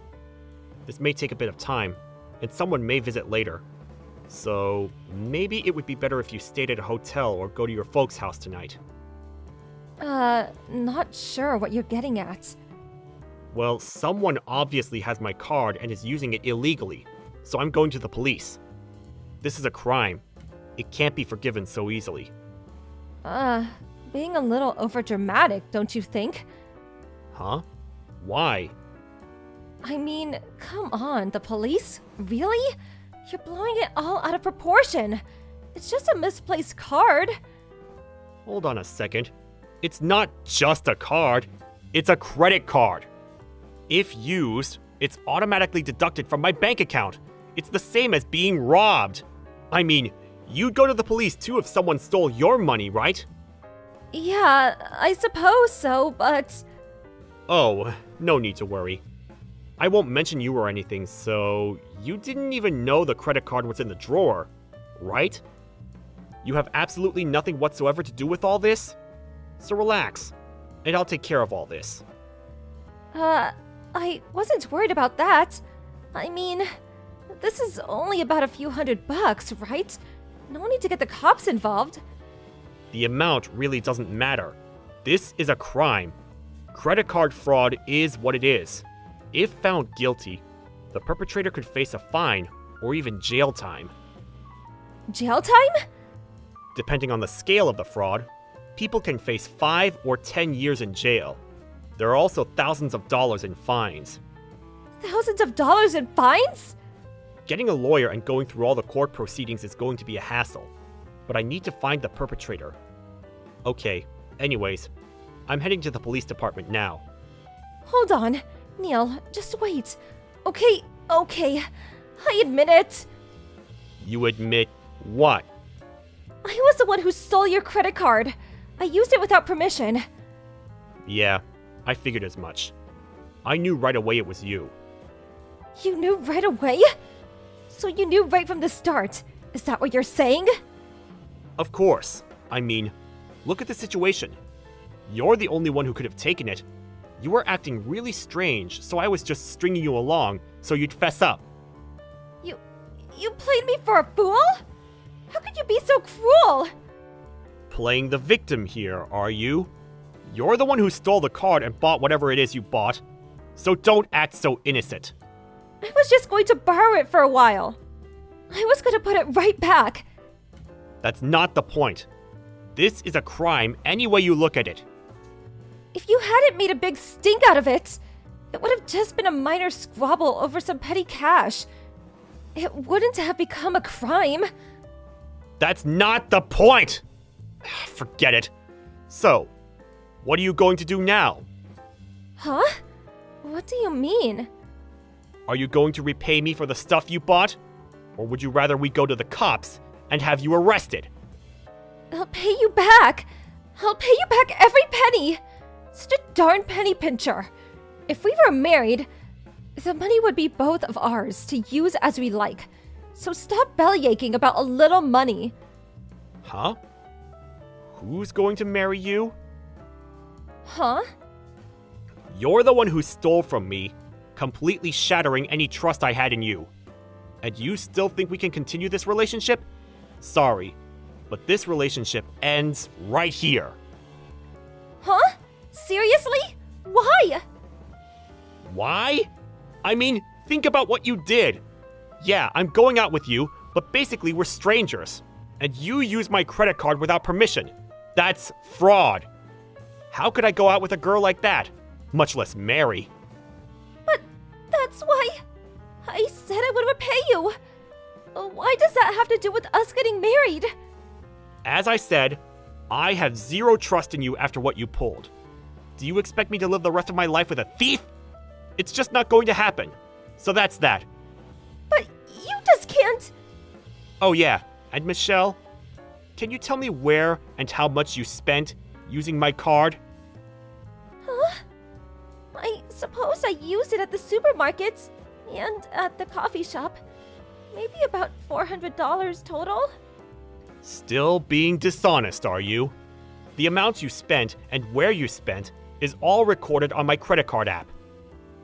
[SPEAKER 5] This may take a bit of time, and someone may visit later. So, maybe it would be better if you stayed at a hotel or go to your folks' house tonight.
[SPEAKER 6] Not sure what you're getting at.
[SPEAKER 5] Well, someone obviously has my card and is using it illegally, so I'm going to the police. This is a crime. It can't be forgiven so easily.
[SPEAKER 6] Being a little overdramatic, don't you think?
[SPEAKER 5] Huh? Why?
[SPEAKER 6] I mean, come on, the police? Really? You're blowing it all out of proportion. It's just a misplaced card.
[SPEAKER 5] Hold on a second. It's not just a card. It's a credit card. If used, it's automatically deducted from my bank account. It's the same as being robbed. I mean, you'd go to the police too if someone stole your money, right?
[SPEAKER 6] Yeah, I suppose so, but...
[SPEAKER 5] Oh, no need to worry. I won't mention you or anything, so you didn't even know the credit card was in the drawer, right? You have absolutely nothing whatsoever to do with all this? So relax, and I'll take care of all this.
[SPEAKER 6] I wasn't worried about that. I mean, this is only about a few $100, right? No need to get the cops involved.
[SPEAKER 5] The amount really doesn't matter. This is a crime. Credit card fraud is what it is. If found guilty, the perpetrator could face a fine or even jail time.
[SPEAKER 6] Jail time?
[SPEAKER 5] Depending on the scale of the fraud, people can face 5 or 10 years in jail. There are also thousands of dollars in fines.
[SPEAKER 6] Thousands of dollars in fines?
[SPEAKER 5] Getting a lawyer and going through all the court proceedings is going to be a hassle, but I need to find the perpetrator. Okay, anyways, I'm heading to the police department now.
[SPEAKER 6] Hold on. Neil, just wait. Okay. I admit it.
[SPEAKER 5] You admit what?
[SPEAKER 6] I was the one who stole your credit card. I used it without permission.
[SPEAKER 5] Yeah, I figured as much. I knew right away it was you.
[SPEAKER 6] You knew right away? So you knew right from the start. Is that what you're saying?
[SPEAKER 5] Of course. I mean, look at the situation. You're the only one who could have taken it. You were acting really strange, so I was just stringing you along so you'd fess up.
[SPEAKER 6] You played me for a fool? How could you be so cruel?
[SPEAKER 5] Playing the victim here, are you? You're the one who stole the card and bought whatever it is you bought, so don't act so innocent.
[SPEAKER 6] I was just going to borrow it for a while. I was going to put it right back.
[SPEAKER 5] That's not the point. This is a crime any way you look at it.
[SPEAKER 6] If you hadn't made a big stink out of it, it would have just been a minor squabble over some petty cash. It wouldn't have become a crime.
[SPEAKER 5] That's not the point! Forget it. So, what are you going to do now?
[SPEAKER 6] Huh? What do you mean?
[SPEAKER 5] Are you going to repay me for the stuff you bought? Or would you rather we go to the cops and have you arrested?
[SPEAKER 6] I'll pay you back. I'll pay you back every penny. Such a darn penny pincher. If we were married, the money would be both of ours to use as we like. So stop bellyaching about a little money.
[SPEAKER 5] Huh? Who's going to marry you?
[SPEAKER 6] Huh?
[SPEAKER 5] You're the one who stole from me, completely shattering any trust I had in you. And you still think we can continue this relationship? Sorry, but this relationship ends right here.
[SPEAKER 6] Huh? Seriously? Why?
[SPEAKER 5] Why? I mean, think about what you did. Yeah, I'm going out with you, but basically we're strangers. And you used my credit card without permission. That's fraud. How could I go out with a girl like that? Much less marry.
[SPEAKER 6] But that's why I said I would repay you. Why does that have to do with us getting married?
[SPEAKER 5] As I said, I have zero trust in you after what you pulled. Do you expect me to live the rest of my life with a thief? It's just not going to happen. So that's that.
[SPEAKER 6] But you just can't.
[SPEAKER 5] Oh yeah, and Michelle, can you tell me where and how much you spent using my card?
[SPEAKER 6] Huh? I suppose I used it at the supermarket and at the coffee shop. Maybe about $400 total.
[SPEAKER 5] Still being dishonest, are you? The amount you spent and where you spent is all recorded on my credit card app.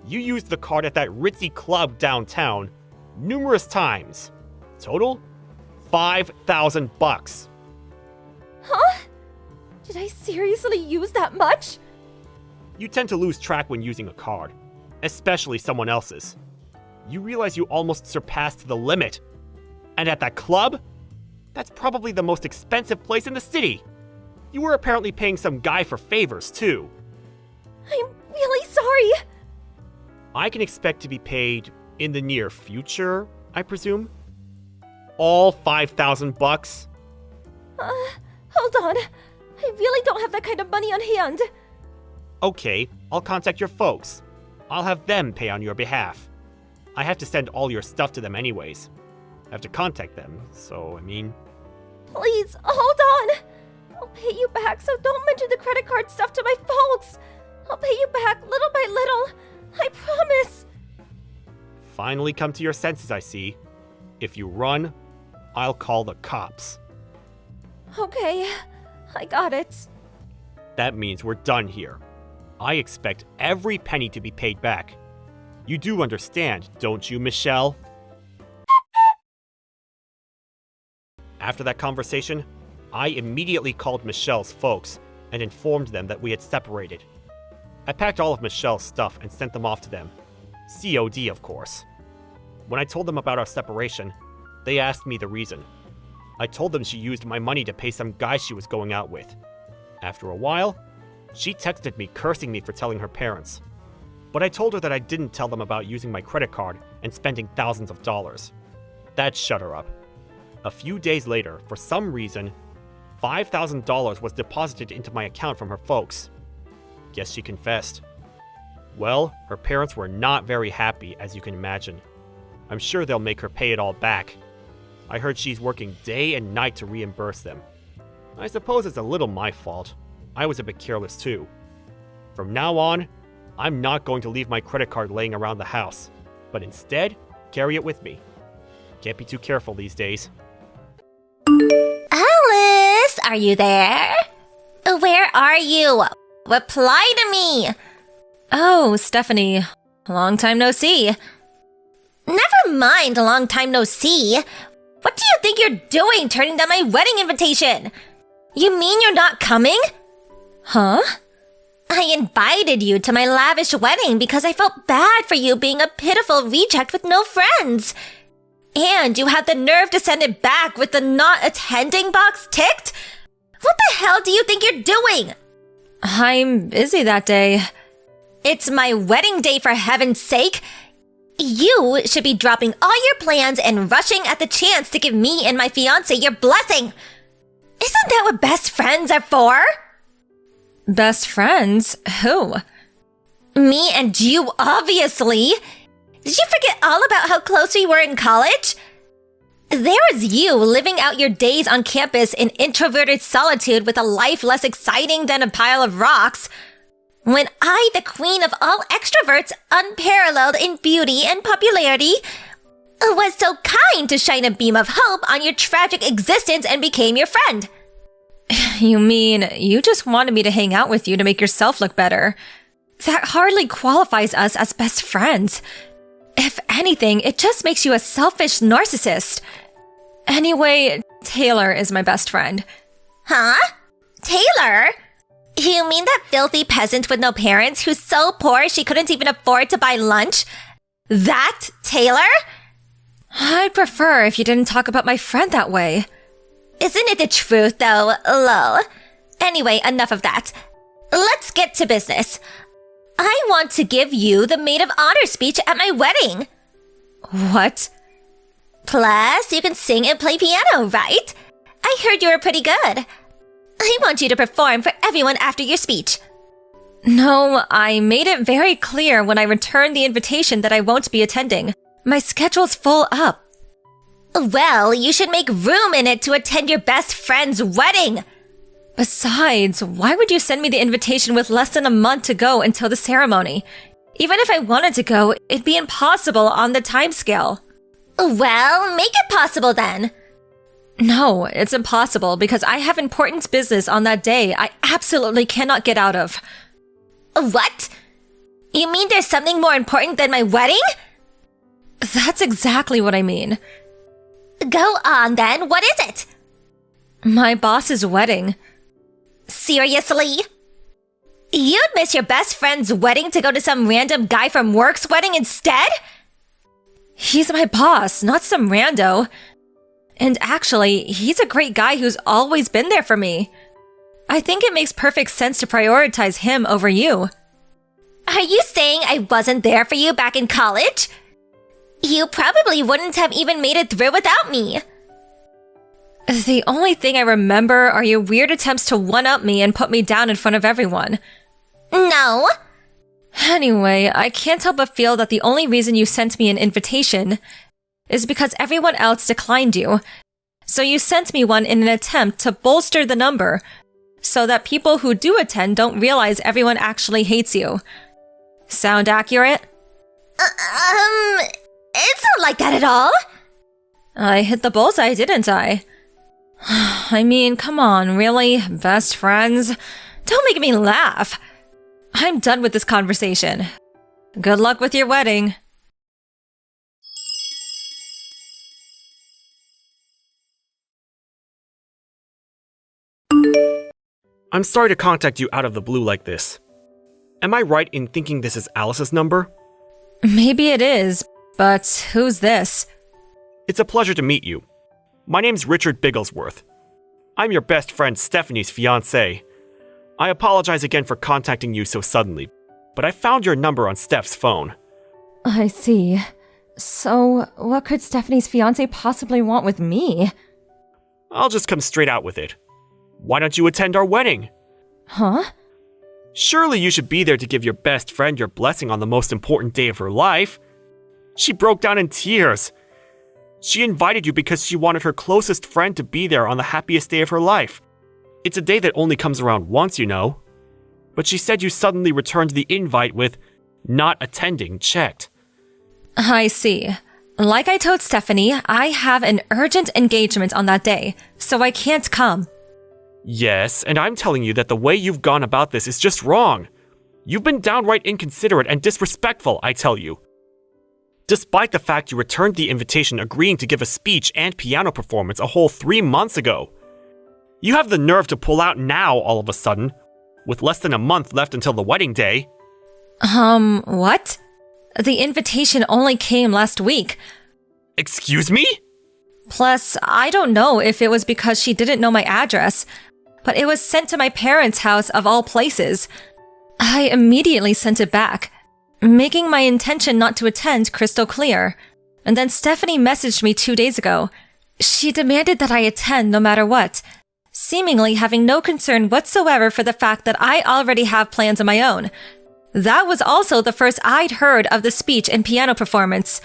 [SPEAKER 5] You used the card at that ritzy club downtown numerous times. Total? $5,000.
[SPEAKER 6] Huh? Did I seriously use that much?
[SPEAKER 5] You tend to lose track when using a card, especially someone else's. You realize you almost surpassed the limit. And at that club? That's probably the most expensive place in the city. You were apparently paying some guy for favors, too.
[SPEAKER 6] I'm really sorry.
[SPEAKER 5] I can expect to be paid in the near future, I presume? All $5,000?
[SPEAKER 6] Hold on. I really don't have that kind of money on hand.
[SPEAKER 5] Okay, I'll contact your folks. I'll have them pay on your behalf. I have to send all your stuff to them anyways. I have to contact them, so I mean...
[SPEAKER 6] Please, hold on. pay you back, so don't mention the credit card stuff to my folks. I'll pay you back little by little. I promise.
[SPEAKER 5] Finally come to your senses, I see. If you run, I'll call the cops.
[SPEAKER 6] Okay, I got it.
[SPEAKER 5] That means we're done here. I expect every penny to be paid back. You do understand, don't you, Michelle? After that conversation, I immediately called Michelle's folks and informed them that we had separated. I packed all of Michelle's stuff and sent them off to them. COD, of course. When I told them about our separation, they asked me the reason. I told them she used my money to pay some guy she was going out with. After a while, she texted me cursing me for telling her parents. But I told her that I didn't tell them about using my credit card and spending thousands of dollars. That shut her up. A few days later, for some reason, $5,000 was deposited into my account from her folks. Guess she confessed. Well, her parents were not very happy, as you can imagine. I'm sure they'll make her pay it all back. I heard she's working day and night to reimburse them. I suppose it's a little my fault. I was a bit careless too. From now on, I'm not going to leave my credit card laying around the house, but instead, carry it with me. Can't be too careful these days.
[SPEAKER 3] Alice, are you there? Where are you? Reply to me.
[SPEAKER 2] Oh, Stephanie. Long time no see.
[SPEAKER 3] Never mind, long time no see. What do you think you're doing turning down my wedding invitation? You mean you're not coming?
[SPEAKER 2] Huh?
[SPEAKER 3] I invited you to my lavish wedding because I felt bad for you being a pitiful reject with no friends. And you had the nerve to send it back with the not attending box ticked? What the hell do you think you're doing?
[SPEAKER 2] I'm busy that day.
[SPEAKER 3] It's my wedding day, for heaven's sake. You should be dropping all your plans and rushing at the chance to give me and my fiancé your blessing. Isn't that what best friends are for?
[SPEAKER 2] Best friends? Who?
[SPEAKER 3] Me and you, obviously. Did you forget all about how close we were in college? There was you living out your days on campus in introverted solitude with a life less exciting than a pile of rocks. When I, the queen of all extroverts, unparalleled in beauty and popularity, was so kind to shine a beam of hope on your tragic existence and became your friend.
[SPEAKER 2] You mean you just wanted me to hang out with you to make yourself look better? That hardly qualifies us as best friends. If anything, it just makes you a selfish narcissist. Anyway, Taylor is my best friend.
[SPEAKER 3] Huh? Taylor? You mean that filthy peasant with no parents who's so poor she couldn't even afford to buy lunch? That Taylor?
[SPEAKER 2] I'd prefer if you didn't talk about my friend that way.
[SPEAKER 3] Isn't it the truth, though? Lol. Anyway, enough of that. Let's get to business. I want to give you the maid of honor speech at my wedding.
[SPEAKER 2] What?
[SPEAKER 3] Plus, you can sing and play piano, right? I heard you were pretty good. I want you to perform for everyone after your speech.
[SPEAKER 2] No, I made it very clear when I returned the invitation that I won't be attending. My schedule's full up.
[SPEAKER 3] Well, you should make room in it to attend your best friend's wedding.
[SPEAKER 2] Besides, why would you send me the invitation with less than a month to go until the ceremony? Even if I wanted to go, it'd be impossible on the timescale.
[SPEAKER 3] Well, make it possible then.
[SPEAKER 2] No, it's impossible because I have important business on that day I absolutely cannot get out of.
[SPEAKER 3] What? You mean there's something more important than my wedding?
[SPEAKER 2] That's exactly what I mean.
[SPEAKER 3] Go on then, what is it?
[SPEAKER 2] My boss's wedding.
[SPEAKER 3] Seriously? You'd miss your best friend's wedding to go to some random guy from work's wedding instead?
[SPEAKER 2] He's my boss, not some rando. And actually, he's a great guy who's always been there for me. I think it makes perfect sense to prioritize him over you.
[SPEAKER 3] Are you saying I wasn't there for you back in college? You probably wouldn't have even made it through without me.
[SPEAKER 2] The only thing I remember are your weird attempts to one-up me and put me down in front of everyone.
[SPEAKER 3] No.
[SPEAKER 2] Anyway, I can't help but feel that the only reason you sent me an invitation is because everyone else declined you. So you sent me one in an attempt to bolster the number.
[SPEAKER 6] so that people who do attend don't realize everyone actually hates you. Sound accurate?
[SPEAKER 3] It's not like that at all.
[SPEAKER 6] I hit the bullseye, didn't I? I mean, come on, really? Best friends? Don't make me laugh. I'm done with this conversation. Good luck with your wedding.
[SPEAKER 5] I'm sorry to contact you out of the blue like this. Am I right in thinking this is Alice's number?
[SPEAKER 6] Maybe it is, but who's this?
[SPEAKER 5] It's a pleasure to meet you. My name's Richard Bigglesworth. I'm your best friend Stephanie's fiancé. I apologize again for contacting you so suddenly, but I found your number on Steph's phone.
[SPEAKER 6] I see. So, what could Stephanie's fiancé possibly want with me?
[SPEAKER 5] I'll just come straight out with it. Why don't you attend our wedding?
[SPEAKER 6] Huh?
[SPEAKER 5] Surely you should be there to give your best friend your blessing on the most important day of her life. She broke down in tears. She invited you because she wanted her closest friend to be there on the happiest day of her life. It's a day that only comes around once, you know. But she said you suddenly returned the invite with not attending checked.
[SPEAKER 6] I see. Like I told Stephanie, I have an urgent engagement on that day, so I can't come.
[SPEAKER 5] Yes, and I'm telling you that the way you've gone about this is just wrong. You've been downright inconsiderate and disrespectful, I tell you. Despite the fact you returned the invitation agreeing to give a speech and piano performance a whole 3 months ago. You have the nerve to pull out now all of a sudden, with less than a month left until the wedding day.
[SPEAKER 6] What? The invitation only came last week.
[SPEAKER 5] Excuse me?
[SPEAKER 6] Plus, I don't know if it was because she didn't know my address, but it was sent to my parents' house of all places. I immediately sent it back, making my intention not to attend crystal clear. And then Stephanie messaged me 2 days ago. She demanded that I attend no matter what, seemingly having no concern whatsoever for the fact that I already have plans of my own. That was also the first I'd heard of the speech and piano performance.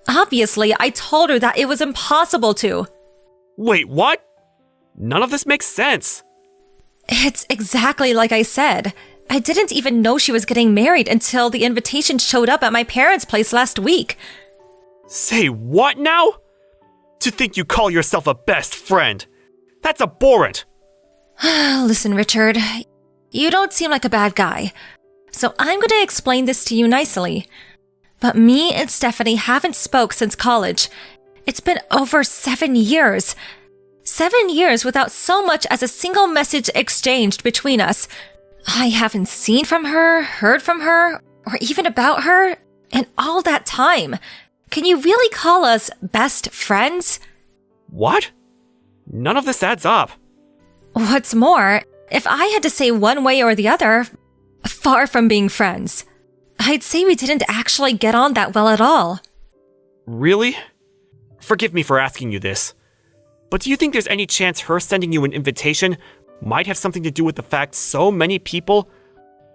[SPEAKER 6] Obviously, I told her that it was impossible to.
[SPEAKER 5] Wait, what? None of this makes sense.
[SPEAKER 6] It's exactly like I said. I didn't even know she was getting married until the invitation showed up at my parents' place last week.
[SPEAKER 5] Say what now? To think you call yourself a best friend. That's abhorrent.
[SPEAKER 6] Listen, Richard, you don't seem like a bad guy. So I'm going to explain this to you nicely. But me and Stephanie haven't spoke since college. It's been over 7 years. 7 years without so much as a single message exchanged between us. I haven't seen from her, heard from her, or even about her in all that time. Can you really call us best friends?
[SPEAKER 5] What? None of this adds up.
[SPEAKER 6] What's more, if I had to say one way or the other, far from being friends, I'd say we didn't actually get on that well at all.
[SPEAKER 5] Really? Forgive me for asking you this, but do you think there's any chance her sending you an invitation might have something to do with the fact so many people,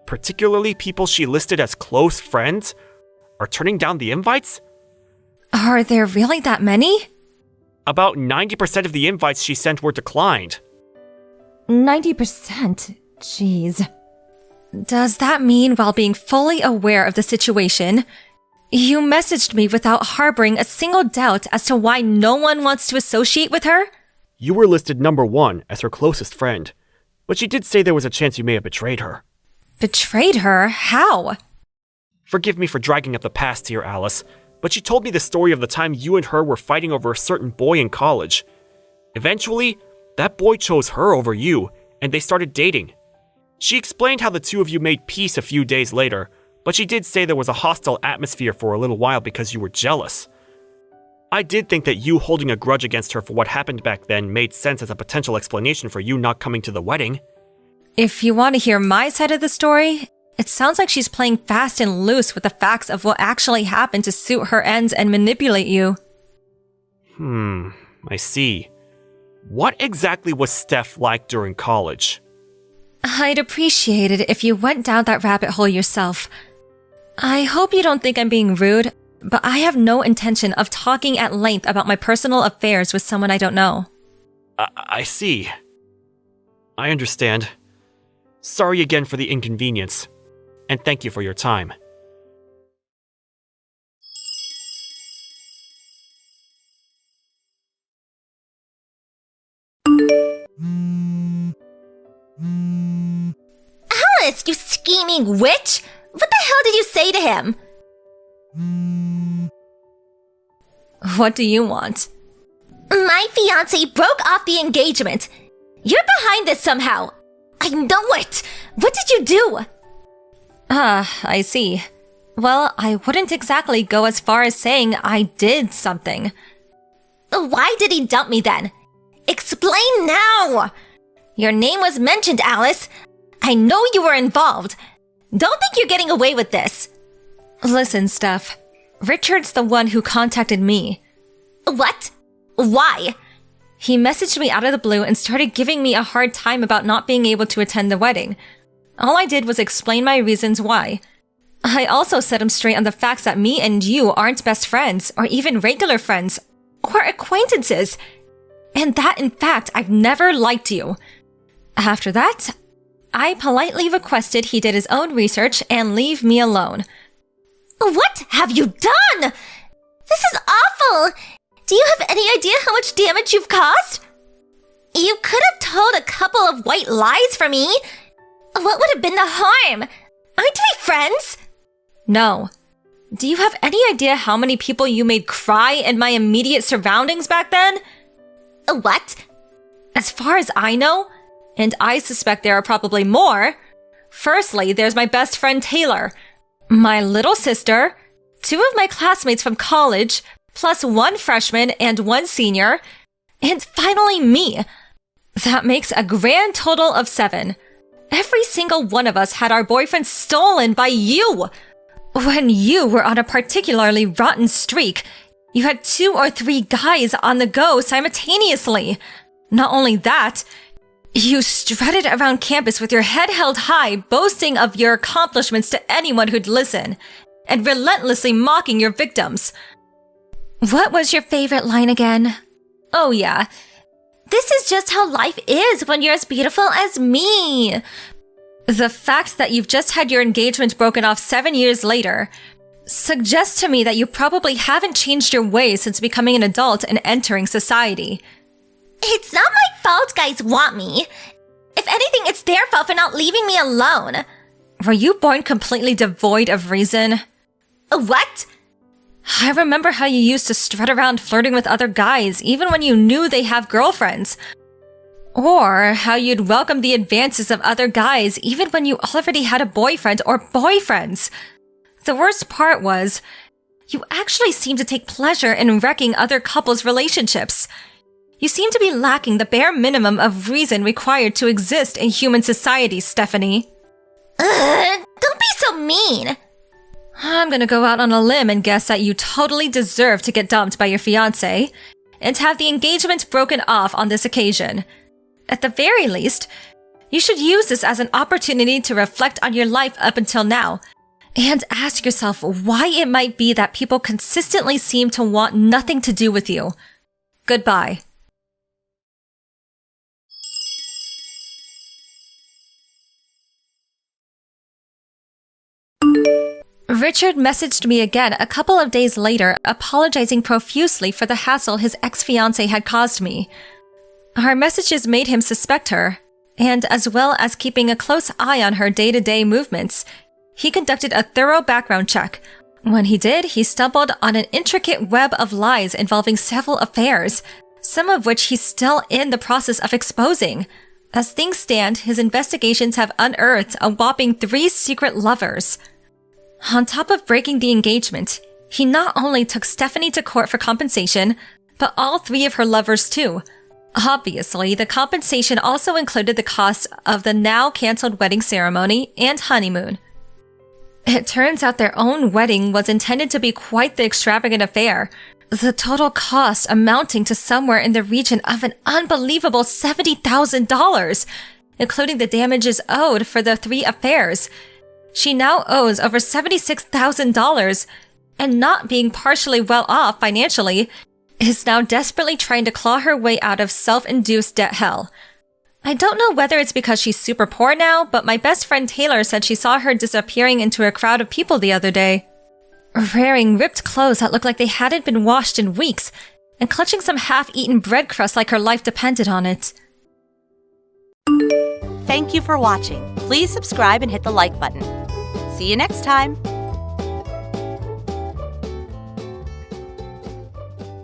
[SPEAKER 5] particularly people she listed as close friends, are turning down the invites?
[SPEAKER 6] Are there really that many?
[SPEAKER 5] About 90% of the invites she sent were declined.
[SPEAKER 6] 90%? Jeez. Does that mean, while being fully aware of the situation, you messaged me without harboring a single doubt as to why no one wants to associate with her?
[SPEAKER 5] You were listed number 1 as her closest friend, but she did say there was a chance you may have betrayed her.
[SPEAKER 6] Betrayed her? How?
[SPEAKER 5] Forgive me for dragging up the past here, Alice, but she told me the story of the time you and her were fighting over a certain boy in college. Eventually, that boy chose her over you, and they started dating. She explained how the two of you made peace a few days later, but she did say there was a hostile atmosphere for a little while because you were jealous. I did think that you holding a grudge against her for what happened back then made sense as a potential explanation for you not coming to the wedding.
[SPEAKER 6] If you want to hear my side of the story, it sounds like she's playing fast and loose with the facts of what actually happened to suit her ends and manipulate you.
[SPEAKER 5] I see. What exactly was Steph like during college?
[SPEAKER 6] I'd appreciate it if you went down that rabbit hole yourself. I hope you don't think I'm being rude, but I have no intention of talking at length about my personal affairs with someone I don't know.
[SPEAKER 5] I see. I understand. Sorry again for the inconvenience, and thank you for your time.
[SPEAKER 3] Alice, you scheming witch! What the hell did you say to him?
[SPEAKER 7] What do you want?
[SPEAKER 3] My fiance broke off the engagement. You're behind this somehow. I know it. What did you do?
[SPEAKER 7] I see. Well, I wouldn't exactly go as far as saying I did something.
[SPEAKER 3] Why did he dump me then? Explain now! Your name was mentioned, Alice. I know you were involved. Don't think you're getting away with this.
[SPEAKER 7] Listen, Steph. Richard's the one who contacted me.
[SPEAKER 3] What? Why?
[SPEAKER 7] He messaged me out of the blue and started giving me a hard time about not being able to attend the wedding. All I did was explain my reasons why. I also set him straight on the facts that me and you aren't best friends, or even regular friends, or acquaintances. And that, in fact, I've never liked you. After that, I politely requested he did his own research and leave me alone.
[SPEAKER 3] What have you done? This is awful! Do you have any idea how much damage you've caused? You could have told a couple of white lies for me. What would have been the harm? Aren't we friends?
[SPEAKER 7] No. Do you have any idea how many people you made cry in my immediate surroundings back then?
[SPEAKER 3] What?
[SPEAKER 7] As far as I know, and I suspect there are probably more, firstly, there's my best friend Taylor, my little sister, 2 of my classmates from college, plus 1 freshman and 1 senior, and finally me. That makes a grand total of 7. Every single one of us had our boyfriends stolen by you. When you were on a particularly rotten streak, you had 2 or 3 guys on the go simultaneously. Not only that, you strutted around campus with your head held high, boasting of your accomplishments to anyone who'd listen, and relentlessly mocking your victims. What was your favorite line again? Oh yeah.
[SPEAKER 3] This is just how life is when you're as beautiful as me.
[SPEAKER 7] The fact that you've just had your engagement broken off 7 years later suggests to me that you probably haven't changed your ways since becoming an adult and entering society.
[SPEAKER 3] It's not my fault guys want me. If anything, it's their fault for not leaving me alone.
[SPEAKER 7] Were you born completely devoid of reason?
[SPEAKER 3] What?
[SPEAKER 7] I remember how you used to strut around flirting with other guys even when you knew they have girlfriends. Or how you'd welcome the advances of other guys even when you already had a boyfriend or boyfriends. The worst part was, you actually seemed to take pleasure in wrecking other couples' relationships. You seem to be lacking the bare minimum of reason required to exist in human society, Stephanie.
[SPEAKER 3] Don't be so mean.
[SPEAKER 7] I'm gonna go out on a limb and guess that you totally deserve to get dumped by your fiancé and have the engagement broken off on this occasion. At the very least, you should use this as an opportunity to reflect on your life up until now and ask yourself why it might be that people consistently seem to want nothing to do with you. Goodbye. Richard messaged me again a couple of days later, apologizing profusely for the hassle his ex-fiancée had caused me. Our messages made him suspect her, and as well as keeping a close eye on her day-to-day movements, he conducted a thorough background check. When he did, he stumbled on an intricate web of lies involving several affairs, some of which he's still in the process of exposing. As things stand, his investigations have unearthed a whopping 3 secret lovers. On top of breaking the engagement, he not only took Stephanie to court for compensation, but all 3 of her lovers too. Obviously, the compensation also included the cost of the now-canceled wedding ceremony and honeymoon. It turns out their own wedding was intended to be quite the extravagant affair, the total cost amounting to somewhere in the region of an unbelievable $70,000, including the damages owed for the 3 affairs. She now owes over $76,000, and not being partially well off financially, is now desperately trying to claw her way out of self-induced debt hell. I don't know whether it's because she's super poor now, but my best friend Taylor said she saw her disappearing into a crowd of people the other day. Wearing ripped clothes that looked like they hadn't been washed in weeks, and clutching some half-eaten bread crust like her life depended on it.
[SPEAKER 8] Thank you for watching. Please subscribe and hit the like button. See you next time!